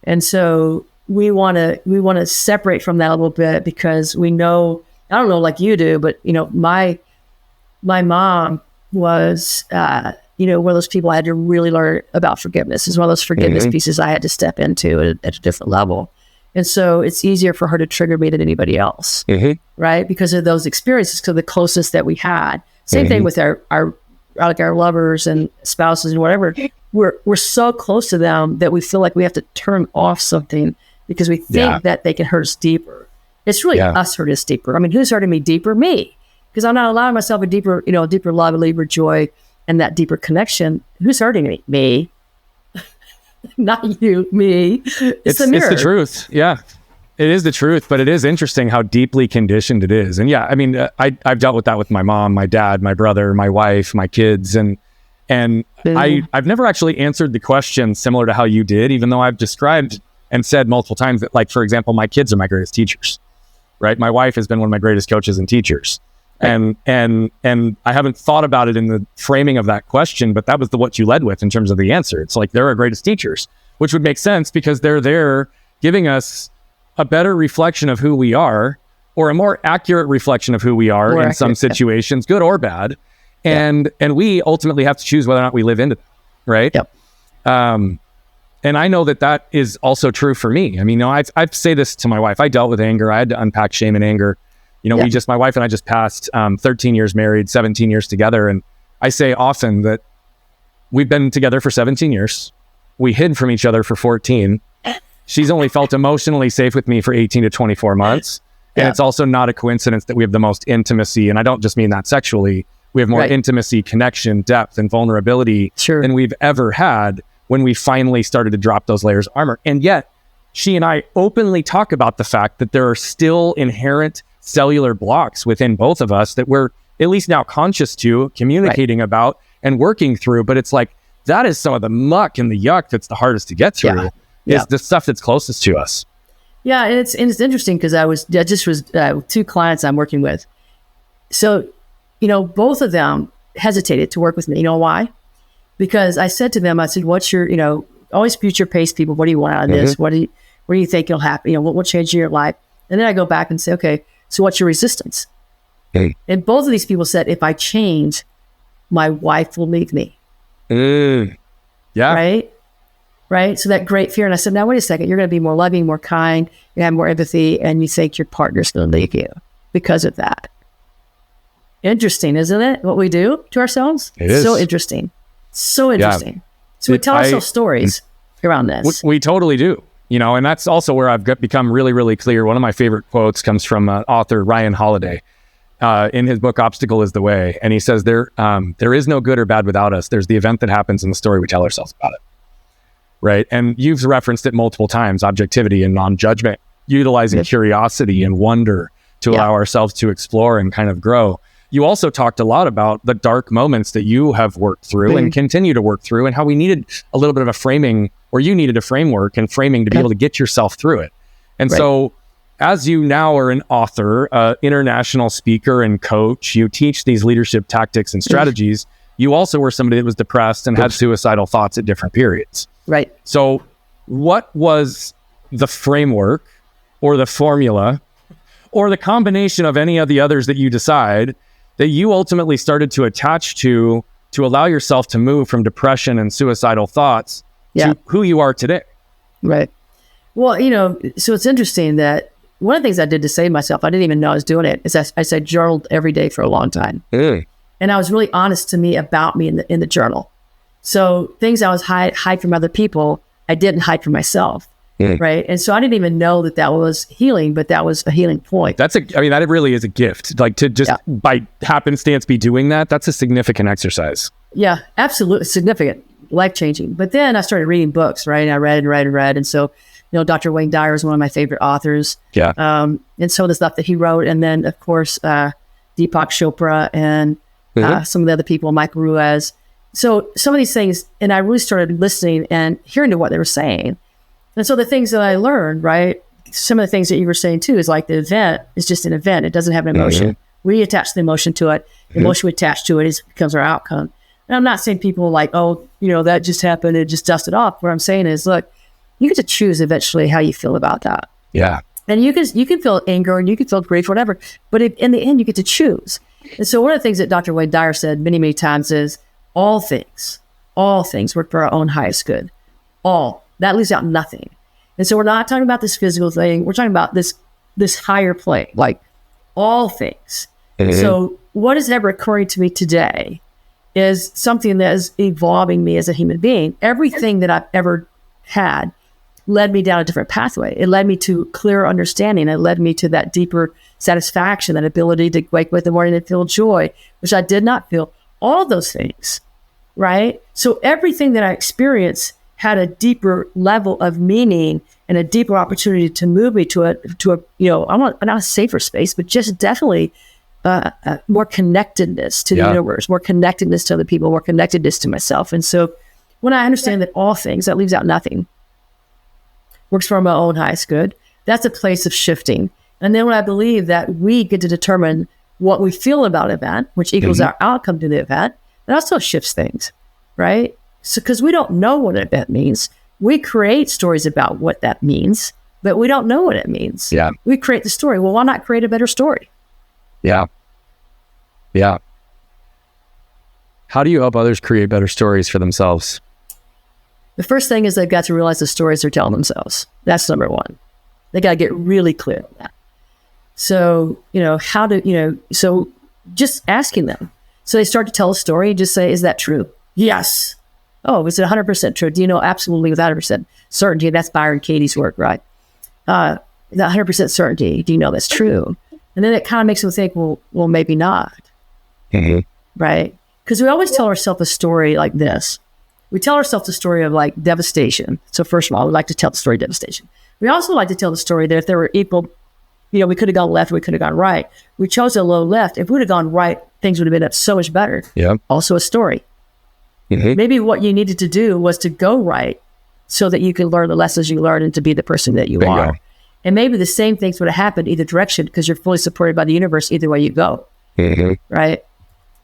And so we want to separate from that a little bit, because we know, I don't know like you do, but my mom was one of those people I had to really learn about forgiveness. It's one of those forgiveness pieces I had to step into at a different level. And so it's easier for her to trigger me than anybody else, right? Because of those experiences, because of the closeness that we had. Same thing with our lovers and spouses and whatever. We're so close to them that we feel like we have to turn off something because we think that they can hurt us deeper. It's really us hurt us deeper. I mean, who's hurting me deeper? Me. Because I'm not allowing myself a deeper love, a deeper joy, and that deeper connection. Who's hurting me? Me. Not you, me. It's the mirror. It's the truth. Yeah, it is the truth, but it is interesting how deeply conditioned it is. And yeah, I mean, I've dealt with that with my mom, my dad, my brother, my wife, my kids. And I've never actually answered the question similar to how you did, even though I've described and said multiple times that, like, for example, my kids are my greatest teachers, right? My wife has been one of my greatest coaches and teachers. And I haven't thought about it in the framing of that question, but that was what you led with in terms of the answer. It's like, they're our greatest teachers, which would make sense because they're there giving us a better reflection of who we are, or a more accurate reflection of who we are in some situations, good or bad. And we ultimately have to choose whether or not we live into that, right? Yep. And I know that is also true for me. I mean, I say this to my wife. I dealt with anger. I had to unpack shame and anger. My wife and I just passed 13 years married, 17 years together. And I say often that we've been together for 17 years. We hid from each other for 14. She's only felt emotionally safe with me for 18 to 24 months. And it's also not a coincidence that we have the most intimacy. And I don't just mean that sexually. We have more intimacy, connection, depth, and vulnerability than we've ever had when we finally started to drop those layers of armor. And yet, she and I openly talk about the fact that there are still inherent cellular blocks within both of us that we're at least now conscious to, communicating about, and working through. But it's like, that is some of the muck and the yuck that's the hardest to get through, is the stuff that's closest to us. Yeah, and it's interesting because I just was two clients I'm working with. So, both of them hesitated to work with me. You know why? Because I said to them, I said, what's your, always future pace people. What do you want out of this? What do you think you'll happen? What will change in your life? And then I go back and say, okay, so what's your resistance? And both of these people said, if I change, my wife will leave me. Right? So that great fear. And I said, now, wait a second. You're going to be more loving, more kind. You have more empathy. And you think your partner's going to leave you because of that. Interesting, isn't it? What we do to ourselves? It is. So interesting. So interesting. Yeah. So we tell ourselves stories around this. We totally do. And that's also where I've become really, really clear. One of my favorite quotes comes from author Ryan Holiday. In his book, Obstacle is the Way. And he says, there is no good or bad without us. There's the event that happens in the story we tell ourselves about it. Right. And you've referenced it multiple times, objectivity and non-judgment, utilizing curiosity and wonder to allow ourselves to explore and kind of grow. You also talked a lot about the dark moments that you have worked through and continue to work through, and how we needed a little bit of a framing, or you needed a framework and framing to be able to get yourself through it. And so as you now are an author, international speaker and coach, you teach these leadership tactics and strategies. You also were somebody that was depressed and had suicidal thoughts at different periods. Right. So what was the framework or the formula or the combination of any of the others that you decide that you ultimately started to attach to allow yourself to move from depression and suicidal thoughts to who you are today? Right. Well, so it's interesting that one of the things I did to save myself, I didn't even know I was doing it, is I journaled every day for a long time. And I was really honest to me about me in the journal. So things I was hide from other people, I didn't hide from myself. Right. And so I didn't even know that was healing, but that was a healing point. That really is a gift. Like, to just by happenstance be doing that, that's a significant exercise. Yeah, absolutely. Significant, life-changing. But then I started reading books, right? And I read and read and read. And so, Dr. Wayne Dyer is one of my favorite authors. Yeah. And so the stuff that he wrote. And then, of course, Deepak Chopra and some of the other people, Michael Ruiz. So some of these things, and I really started listening and hearing to what they were saying. And so the things that I learned, right, some of the things that you were saying too, is like the event is just an event. It doesn't have an emotion. We attach the emotion to it. The emotion we attach to it becomes our outcome. And I'm not saying people like, oh, that just happened, it just dusted off. What I'm saying is, look, you get to choose eventually how you feel about that. Yeah. And you can feel anger and you can feel grief, whatever. But in the end, you get to choose. And so one of the things that Dr. Wayne Dyer said many, many times is, all things work for our own highest good. All. That leaves out nothing. And so we're not talking about this physical thing. We're talking about this higher plane, like all things. So what is ever occurring to me today is something that is evolving me as a human being. Everything that I've ever had led me down a different pathway. It led me to clearer understanding. It led me to that deeper satisfaction, that ability to wake up in the morning and feel joy, which I did not feel. All those things, right? So everything that I experienced had a deeper level of meaning and a deeper opportunity to move me to a I'm not a safer space, but just definitely more connectedness to the universe, more connectedness to other people, more connectedness to myself. And so when I understand that all things, that leaves out nothing, works for my own highest good, that's a place of shifting. And then when I believe that we get to determine what we feel about an event, which equals our outcome to the event, that also shifts things, right? So, because we don't know what an event means. We create stories about what that means, but we don't know what it means. Yeah. We create the story. Well, why not create a better story? Yeah. Yeah. How do you help others create better stories for themselves? The first thing is they've got to realize the stories they're telling themselves. That's number one. They got to get really clear on that. So, so just asking them. So they start to tell a story, just say, is that true? Yes. Oh, is it 100% true? Do you know absolutely without 100% certainty? That's Byron Katie's work, right? that 100% certainty. Do you know that's true? And then it kind of makes them think, well, maybe not. Mm-hmm. Right? Because we always tell ourselves a story like this. We tell ourselves the story of like devastation. So first of all, we like to tell the story of devastation. We also like to tell the story that if there were equal, we could have gone left, we could have gone right. We chose a low left. If we would have gone right, things would have been up so much better. Yeah. Also a story. Mm-hmm. Maybe what you needed to do was to go right so that you could learn the lessons you learned and to be the person that you are. And maybe the same things would have happened either direction because you're fully supported by the universe either way you go. Mm-hmm. Right?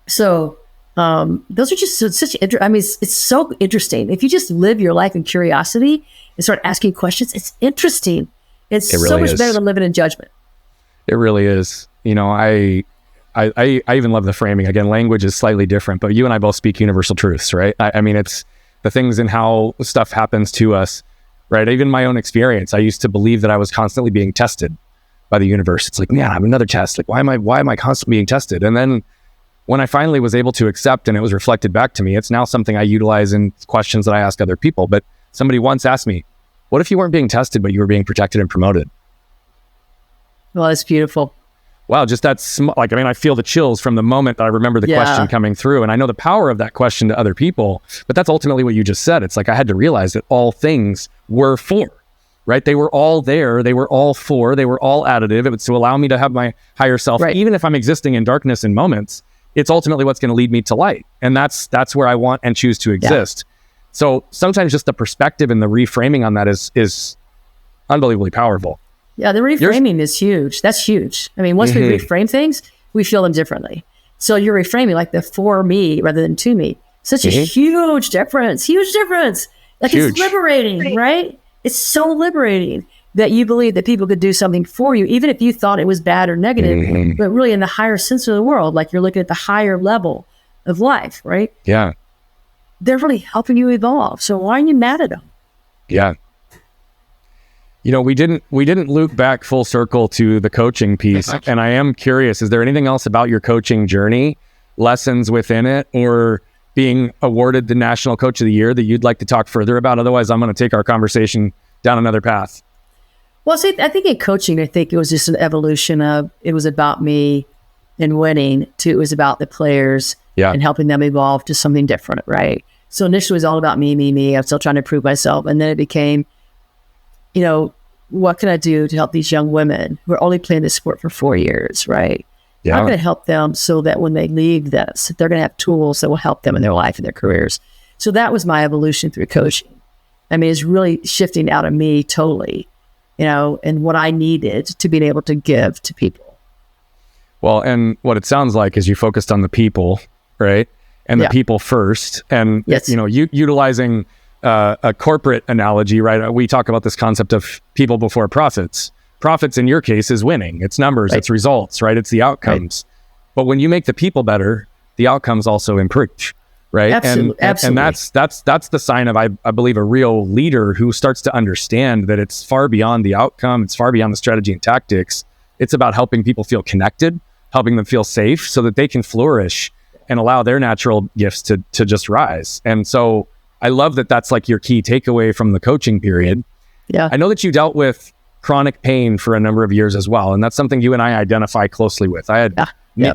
So those are just such, it's so interesting. If you just live your life in curiosity and start asking questions, it's interesting. It's so much better than living in judgment. It really is. I even love the framing. Again, language is slightly different, but you and I both speak universal truths, right? I mean, it's the things and how stuff happens to us, right? Even my own experience, I used to believe that I was constantly being tested by the universe. It's like, man, I have another test. Like, why am I constantly being tested? And then when I finally was able to accept and it was reflected back to me, it's now something I utilize in questions that I ask other people. But somebody once asked me, what if you weren't being tested, but you were being protected and promoted? Well, it's beautiful. Wow, just that's I feel the chills from the moment that I remember the question coming through. And I know the power of that question to other people, but that's ultimately what you just said. It's like I had to realize that all things were for, right? They were all there. They were all for, they were all additive. It was to allow me to have my higher self. Right. Even if I'm existing in darkness in moments, it's ultimately what's going to lead me to light. And that's where I want and choose to exist. Yeah. So sometimes just the perspective and the reframing on that is unbelievably powerful. Yeah, the reframing is huge. That's huge. I mean, once we reframe things, we feel them differently. So you're reframing like the for me rather than to me. Such a huge difference. Like huge. It's liberating, right? It's so liberating that you believe that people could do something for you, even if you thought it was bad or negative, but really in the higher sense of the world, like you're looking at the higher level of life, right? Yeah. They're really helping you evolve. So why are you mad at them? Yeah. We didn't loop back full circle to the coaching piece. And I am curious, is there anything else about your coaching journey, lessons within it, or being awarded the National Coach of the Year that you'd like to talk further about? Otherwise, I'm going to take our conversation down another path. Well, see, I think in coaching, it was just an evolution of, it was about me and winning to, it was about the players and helping them evolve to something different, right? So initially it was all about me. I'm still trying to prove myself. And then it became, what can I do to help these young women who are only playing this sport for 4 years, right? Yeah. I'm going to help them so that when they leave this, they're going to have tools that will help them in their life and their careers. So that was my evolution through coaching. I mean, it's really shifting out of me totally, and what I needed to be able to give to people. Well, and what it sounds like is you focused on the people, right? And the people first. And, utilizing a corporate analogy, right? We talk about this concept of people before profits. Profits in your case is winning. It's numbers, it's results, right? It's the outcomes. Right. But when you make the people better, the outcomes also improve, right? Absolutely. And that's the sign of, I believe, a real leader who starts to understand that it's far beyond the outcome. It's far beyond the strategy and tactics. It's about helping people feel connected, helping them feel safe so that they can flourish and allow their natural gifts to just rise. And so I love that that's like your key takeaway from the coaching period. Yeah. I know that you dealt with chronic pain for a number of years as well. And that's something you and I identify closely with. I had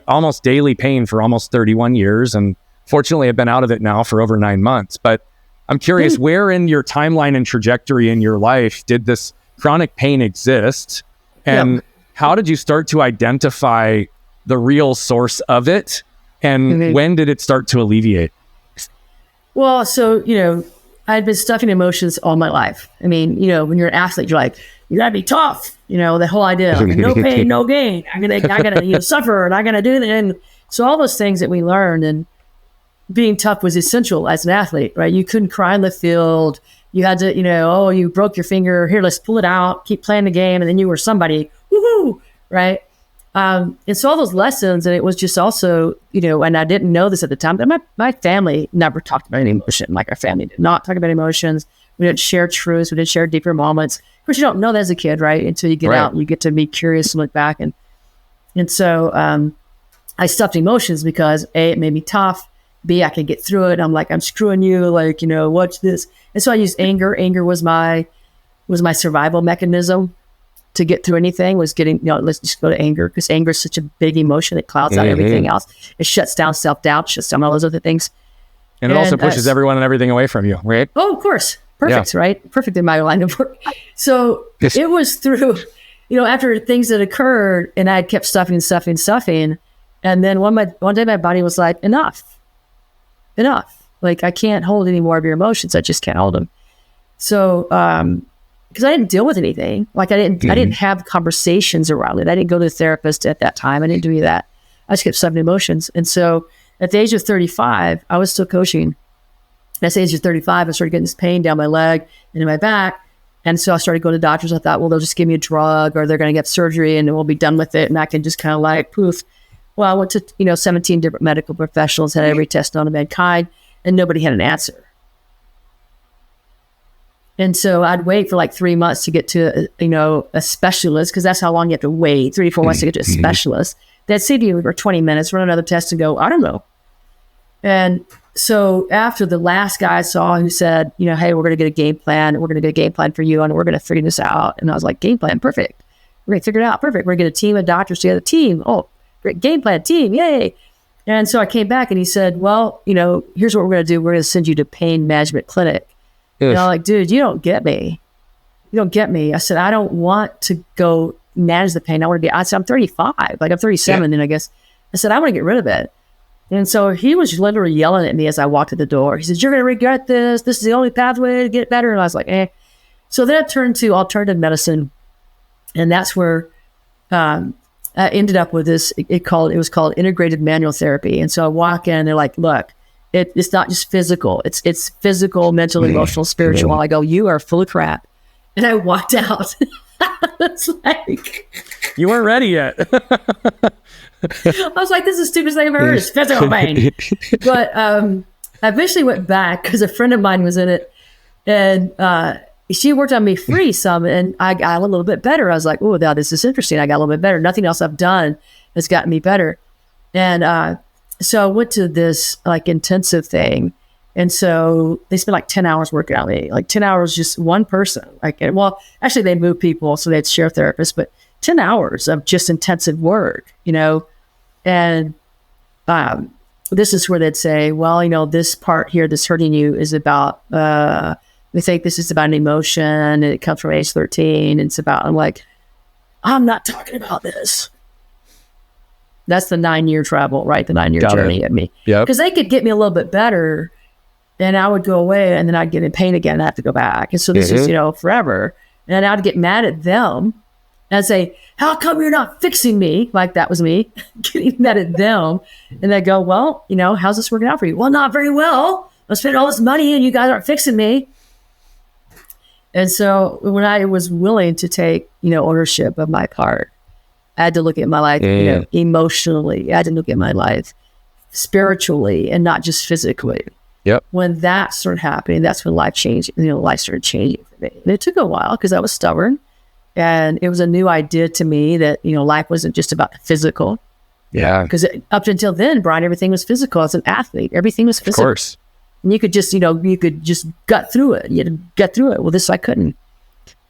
almost daily pain for almost 31 years. And fortunately, I've been out of it now for over 9 months. But I'm curious, where in your timeline and trajectory in your life did this chronic pain exist? And how did you start to identify the real source of it? And when did it start to alleviate? Well, so, I'd been stuffing emotions all my life. I mean, when you're an athlete, you're like, you gotta be tough. The whole idea, no pain, no gain. I gotta suffer, and I gotta do that. And so all those things that we learned, and being tough was essential as an athlete, right? You couldn't cry in the field. You had to, you broke your finger. Here, let's pull it out. Keep playing the game, and then you were somebody. Woohoo! Right? And so all those lessons, and it was just also, and I didn't know this at the time, but my family never talked about any emotion. Like, our family did not talk about emotions. We didn't share truths. We didn't share deeper moments. Of course, you don't know that as a kid, right? Until you get out and you get to be curious and look back. And so I stuffed emotions because A, it made me tough. B, I could get through it. I'm like, I'm screwing you. Like, what's this? And so I used anger. Anger was my survival mechanism to get through anything was getting, let's just go to anger, because anger is such a big emotion. It clouds out everything else. It shuts down self-doubt, shuts down all those other things. And it also pushes everyone and everything away from you, right? Oh, of course. Perfect, right? Perfect in my line of work. So it was through, after things that occurred, and I had kept stuffing. And then one day my body was like, enough. Like, I can't hold any more of your emotions. I just can't hold them. So, because I didn't deal with anything. Like, I didn't have conversations around it. I didn't go to the therapist at that time. I didn't do any of that. I just kept stuffing emotions. And so at the age of 35, I was still coaching. At the age of 35, I started getting this pain down my leg and in my back. And so I started going to doctors. I thought, well, they'll just give me a drug, or they're going to get surgery and we'll be done with it. And I can just kind of like, poof. Well, I went to, 17 different medical professionals, had every test known to mankind, and nobody had an answer. And so I'd wait for like 3 months to get to, a specialist, because that's how long you have to wait, 3 to 4 months to get to a specialist. They'd see you for 20 minutes, run another test and go, I don't know. And so after the last guy I saw who said, hey, we're going to get a game plan. We're going to get a game plan for you, and we're going to figure this out. And I was like, game plan, perfect. We're going to figure it out, perfect. We're going to get a team of doctors together. Team, oh, great, game plan, team, yay. And so I came back and he said, well, here's what we're going to do. We're going to send you to pain management clinic. Yes. And I'm like, dude, you don't get me. I said, I don't want to go manage the pain. I said, I'm 35, like I'm 37. And I guess I said, I want to get rid of it. And so he was literally yelling at me as I walked to the door. He said, you're going to regret this. This is the only pathway to get better. And I was like, eh. So then I turned to alternative medicine. And that's where I ended up with this. It was called integrated manual therapy. And so I walk in and they're like, look, it's not just physical. It's physical, mental, emotional, spiritual. I go, you are full of crap. And I walked out. It's like, you weren't ready yet. I was like, this is the stupidest thing I've ever heard. It's physical pain. But I eventually went back because a friend of mine was in it, and she worked on me free some, and I got a little bit better. I was like, oh, now this is interesting. I got a little bit better. Nothing else I've done has gotten me better. And so I went to this like intensive thing. And so they spent like 10 hours working on me, like 10 hours, just one person. Well, actually they moved people, so they'd share therapists, but 10 hours of just intensive work, and this is where they'd say, well, this part here that's hurting you is about, we think this is about an emotion, and it comes from age 13. It's about, I'm like, I'm not talking about this. That's the 9-year travel, right? The 9-year journey at me. Yeah. Because they could get me a little bit better, and I would go away, and then I'd get in pain again and I have to go back. And so this is, forever. And I'd get mad at them and I'd say, how come you're not fixing me? Like that was me getting mad at them. And they'd go, well, how's this working out for you? Well, not very well. I'm spending all this money and you guys aren't fixing me. And so when I was willing to take, ownership of my part, I had to look at my life, emotionally. I had to look at my life spiritually and not just physically. Yep. When that started happening, that's when life changed. Life started changing for me. And it took a while because I was stubborn, and it was a new idea to me that life wasn't just about the physical. Yeah. Because up until then, Brian, everything was physical. As an athlete, everything was physical. Of course. And you could just, gut through it. You had to get through it. Well, this I couldn't.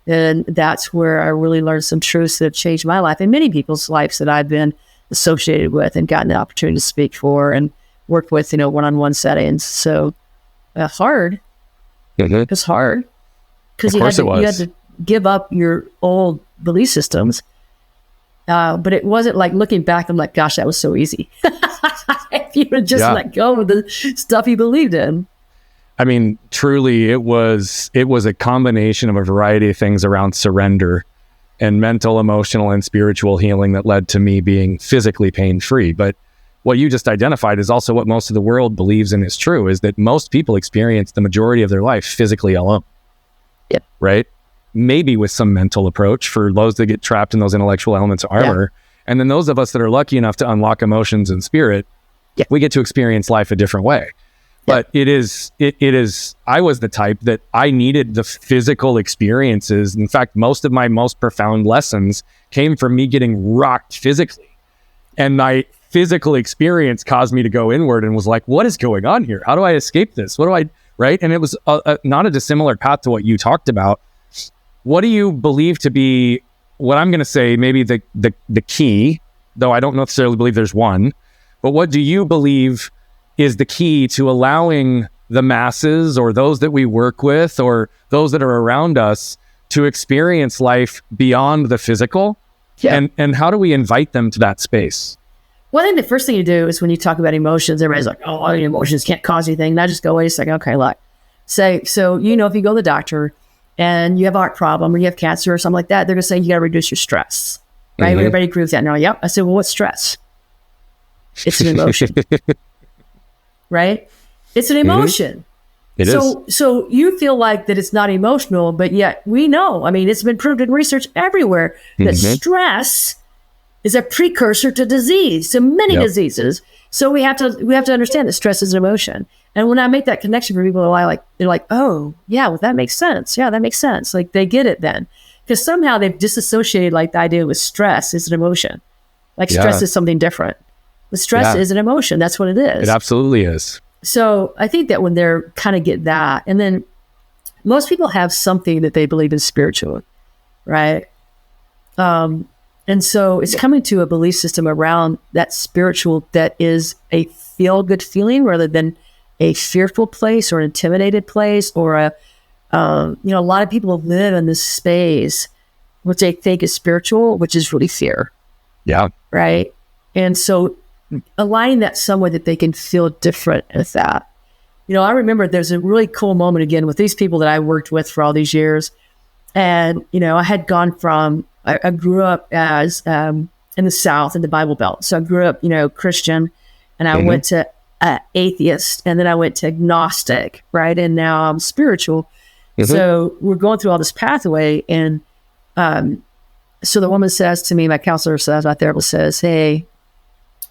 And that's where I really learned some truths that have changed my life and many people's lives that I've been associated with and gotten the opportunity to speak for and work with, one-on-one settings. So hard. Mm-hmm. It's hard because you had to give up your old belief systems. But it wasn't like looking back, I'm like, gosh, that was so easy. If you would just let go of the stuff you believed in. I mean, truly, it was a combination of a variety of things around surrender and mental, emotional, and spiritual healing that led to me being physically pain-free. But what you just identified is also what most of the world believes and is true, is that most people experience the majority of their life physically alone. Yep. Right? Maybe with some mental approach for those that get trapped in those intellectual elements of armor. Yeah. And then those of us that are lucky enough to unlock emotions and spirit, we get to experience life a different way. But it is, I was the type that I needed the physical experiences. In fact, most of my most profound lessons came from me getting rocked physically. And my physical experience caused me to go inward and was like, what is going on here? How do I escape this? Right? And it was not a dissimilar path to what you talked about. What do you believe to be what I'm going to say, maybe the key, though I don't necessarily believe there's one, but what do you believe is the key to allowing the masses or those that we work with or those that are around us to experience life beyond the physical? Yeah. And how do we invite them to that space? Well, I think the first thing you do is when you talk about emotions, everybody's like, oh, emotions can't cause anything. And I just go, wait a second. Okay, look. So, if you go to the doctor and you have a heart problem or you have cancer or something like that, they're going to say you got to reduce your stress, right? Mm-hmm. Everybody agrees with that. Now, yep. I said, well, what's stress? It's an emotion, right? It's an emotion. It is. So you feel like that it's not emotional, but yet we know, it's been proved in research everywhere that stress is a precursor to disease, to many diseases. So we have to understand that stress is an emotion. And when I make that connection for people, they're like, oh, yeah, well, that makes sense. Yeah, that makes sense. Like they get it then. Because somehow they've disassociated like the idea with stress is an emotion. Like stress is something different. But stress is an emotion. That's what it is. It absolutely is. So I think that when they're kind of get that, and then most people have something that they believe is spiritual, right? And so it's coming to a belief system around that spiritual that is a feel-good feeling rather than a fearful place or an intimidated place or a lot of people live in this space which they think is spiritual, which is really fear. Yeah. Right. And so aligning that somewhere that they can feel different with that. I remember there's a really cool moment again with these people that I worked with for all these years. And, I had gone from, I grew up as in the South in the Bible Belt. So I grew up, Christian, and I went to atheist, and then I went to agnostic, right? And now I'm spiritual. So we're going through all this pathway. And so the woman says to me, my counselor says, my therapist says, hey,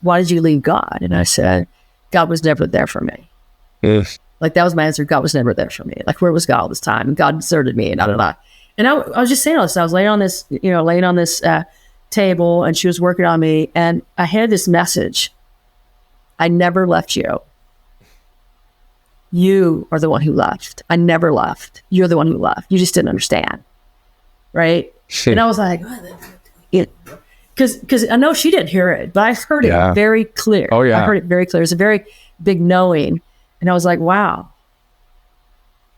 why did you leave God? And I said, God was never there for me. Like that was my answer. God was never there for me. Like where was God all this time? And God deserted me and da da da. And I was just saying all this. I was laying on this table, and she was working on me, and I had this message. I never left you. You are the one who left. I never left. You're the one who left. You just didn't understand, right? And I was like, because I know she didn't hear it, but I heard it very clear. Oh yeah, I heard it very clear. It's a very big knowing, and I was like, wow.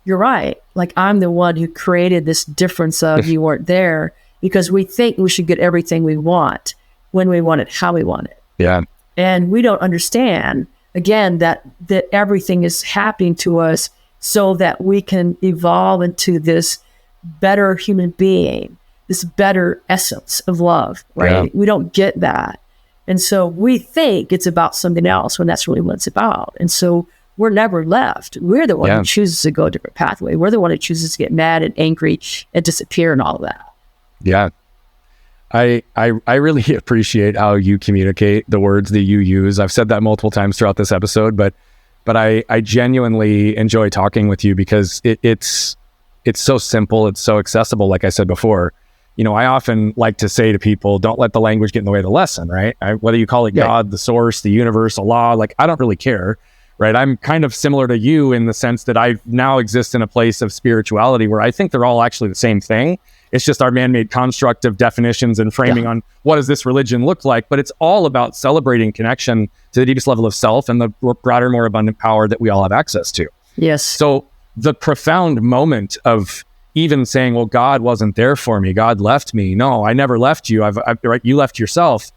You're right. Like I'm the one who created this difference of you weren't there because we think we should get everything we want when we want it, how we want it. Yeah. And we don't understand again that everything is happening to us so that we can evolve into this better human being, this better essence of love, right? Yeah. We don't get that. And so we think it's about something else when that's really what it's about. And so we're never left. We're the one who chooses to go a different pathway. We're the one who chooses to get mad and angry and disappear and all of that. Yeah. I really appreciate how you communicate the words that you use. I've said that multiple times throughout this episode, but I genuinely enjoy talking with you because it's so simple. It's so accessible. Like I said before, I often like to say to people, don't let the language get in the way of the lesson, right? Whether you call it God, the source, the universe, Allah, like I don't really care. Right. I'm kind of similar to you in the sense that I now exist in a place of spirituality where I think they're all actually the same thing. It's just our man-made construct of definitions and framing on what does this religion look like. But it's all about celebrating connection to the deepest level of self and the broader, more abundant power that we all have access to. Yes. So the profound moment of even saying, well, God wasn't there for me. God left me. No, I never left you. You left yourself.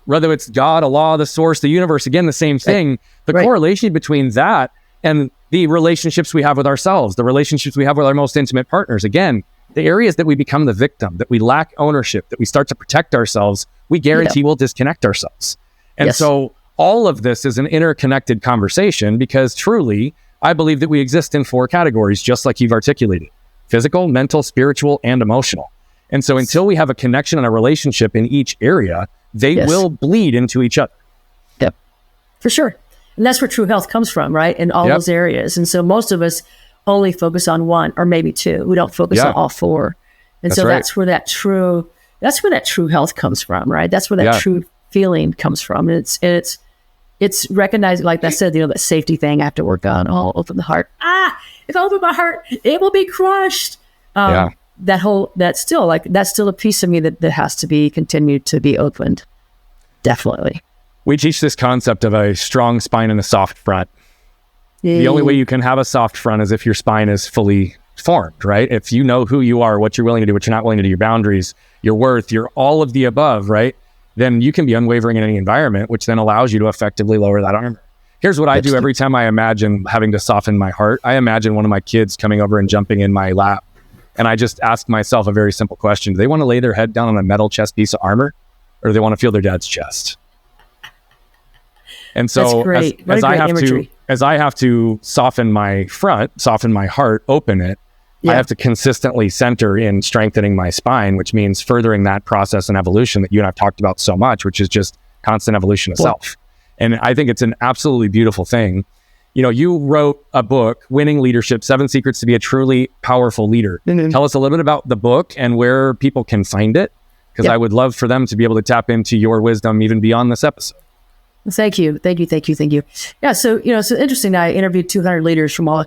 Whether it's God, Allah, the source, the universe, again, the same thing. The correlation between that and the relationships we have with ourselves, the relationships we have with our most intimate partners, again, the areas that we become the victim, that we lack ownership, that we start to protect ourselves, we guarantee we'll disconnect ourselves. And so all of this is an interconnected conversation because truly, I believe that we exist in 4 categories, just like you've articulated: physical, mental, spiritual, and emotional. And so until we have a connection and a relationship in each area, they will bleed into each other. Yep, for sure. And that's where true health comes from, right? In all those areas. And so most of us only focus on 1 or maybe 2. We don't focus on all 4. And so that's where that true health comes from, right? That's where that true feeling comes from. And it's recognizing, like I said, that safety thing I have to work on. Oh, open the heart. If I open my heart, it will be crushed. that's still a piece of me that has to be continued to be opened. Definitely. We teach this concept of a strong spine and a soft front. The only way you can have a soft front is if your spine is fully formed, right? If you know who you are, what you're willing to do, what you're not willing to do, your boundaries, your worth, your all of the above, right? Then you can be unwavering in any environment, which then allows you to effectively lower that armor. Here's what I do every time I imagine having to soften my heart. I imagine one of my kids coming over and jumping in my lap. And I just ask myself a very simple question. Do they want to lay their head down on a metal chest piece of armor, or do they want to feel their dad's chest? And so as I have to soften my front, soften my heart, open it, I have to consistently center in strengthening my spine, which means furthering that process and evolution that you and I've talked about so much, which is just constant evolution of self. And I think it's an absolutely beautiful thing. You know, you wrote a book, Winning Leadership, 7 Secrets to be a Truly Powerful Leader. Tell us a little bit about the book and where people can find it, because I would love for them to be able to tap into your wisdom even beyond this episode. Thank you. Yeah. So, it's interesting. I interviewed 200 leaders from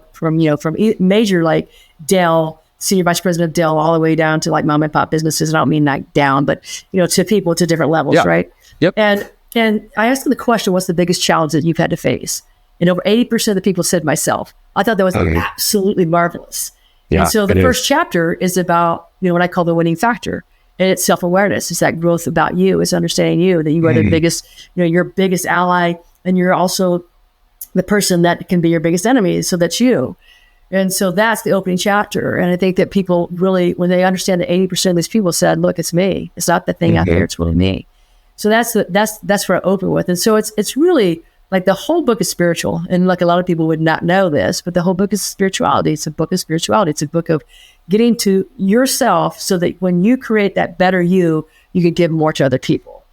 major like Dell, senior vice president of Dell, all the way down to like mom and pop businesses. And I don't mean like down, but, to people to different levels. Right. Yep. And I asked them the question, what's the biggest challenge that you've had to face? And over 80% of the people said myself. I thought that was absolutely marvelous. Yeah, and so the first chapter is about, what I call the winning factor. And it's self-awareness. It's that growth about you. It's understanding you, that you are the biggest, your biggest ally. And you're also the person that can be your biggest enemy. So that's you. And so that's the opening chapter. And I think that people really, when they understand that 80% of these people said, look, it's me. It's not the thing out there. It's really me. So that's where I open with. And so it's really like the whole book is spiritual. And like a lot of people would not know this, but the whole book is spirituality. It's a book of spirituality. It's a book of getting to yourself so that when you create that better you can give more to other people,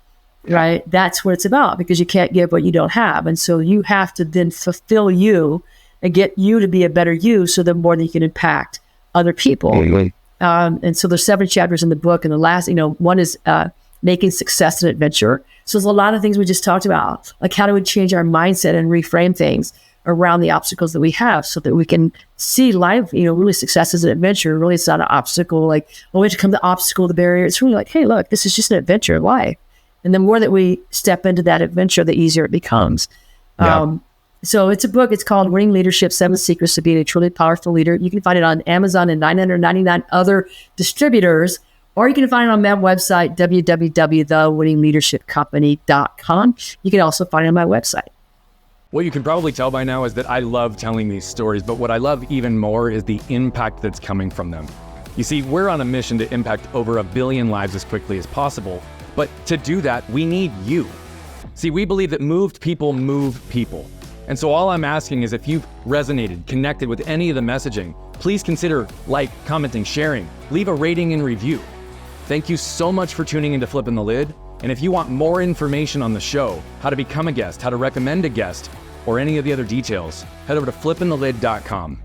right? That's what it's about, because you can't give what you don't have. And so you have to then fulfill you and get you to be a better you, so the more that you can impact other people. And so there's 7 chapters in the book. And the last, one is making success an adventure. So there's a lot of things we just talked about, like how do we change our mindset and reframe things around the obstacles that we have, so that we can see life, really success as an adventure. Really, it's not an obstacle like, we have to come to the obstacle, the barrier. It's really like, hey, look, this is just an adventure of life. And the more that we step into that adventure, the easier it becomes. So it's a book. It's called Winning Leadership, 7 Secrets to Being a Truly Powerful Leader. You can find it on Amazon and 999 other distributors, or you can find it on my website, www.thewinningleadershipcompany.com. You can also find it on my website. What you can probably tell by now is that I love telling these stories, but what I love even more is the impact that's coming from them. You see, we're on a mission to impact over 1 billion lives as quickly as possible, but to do that, we need you. See, we believe that moved people move people. And so all I'm asking is, if you've resonated, connected with any of the messaging, please consider commenting, sharing, leave a rating and review. Thank you so much for tuning into Flipping the Lid. And if you want more information on the show, how to become a guest, how to recommend a guest, or any of the other details, head over to flippingthelid.com.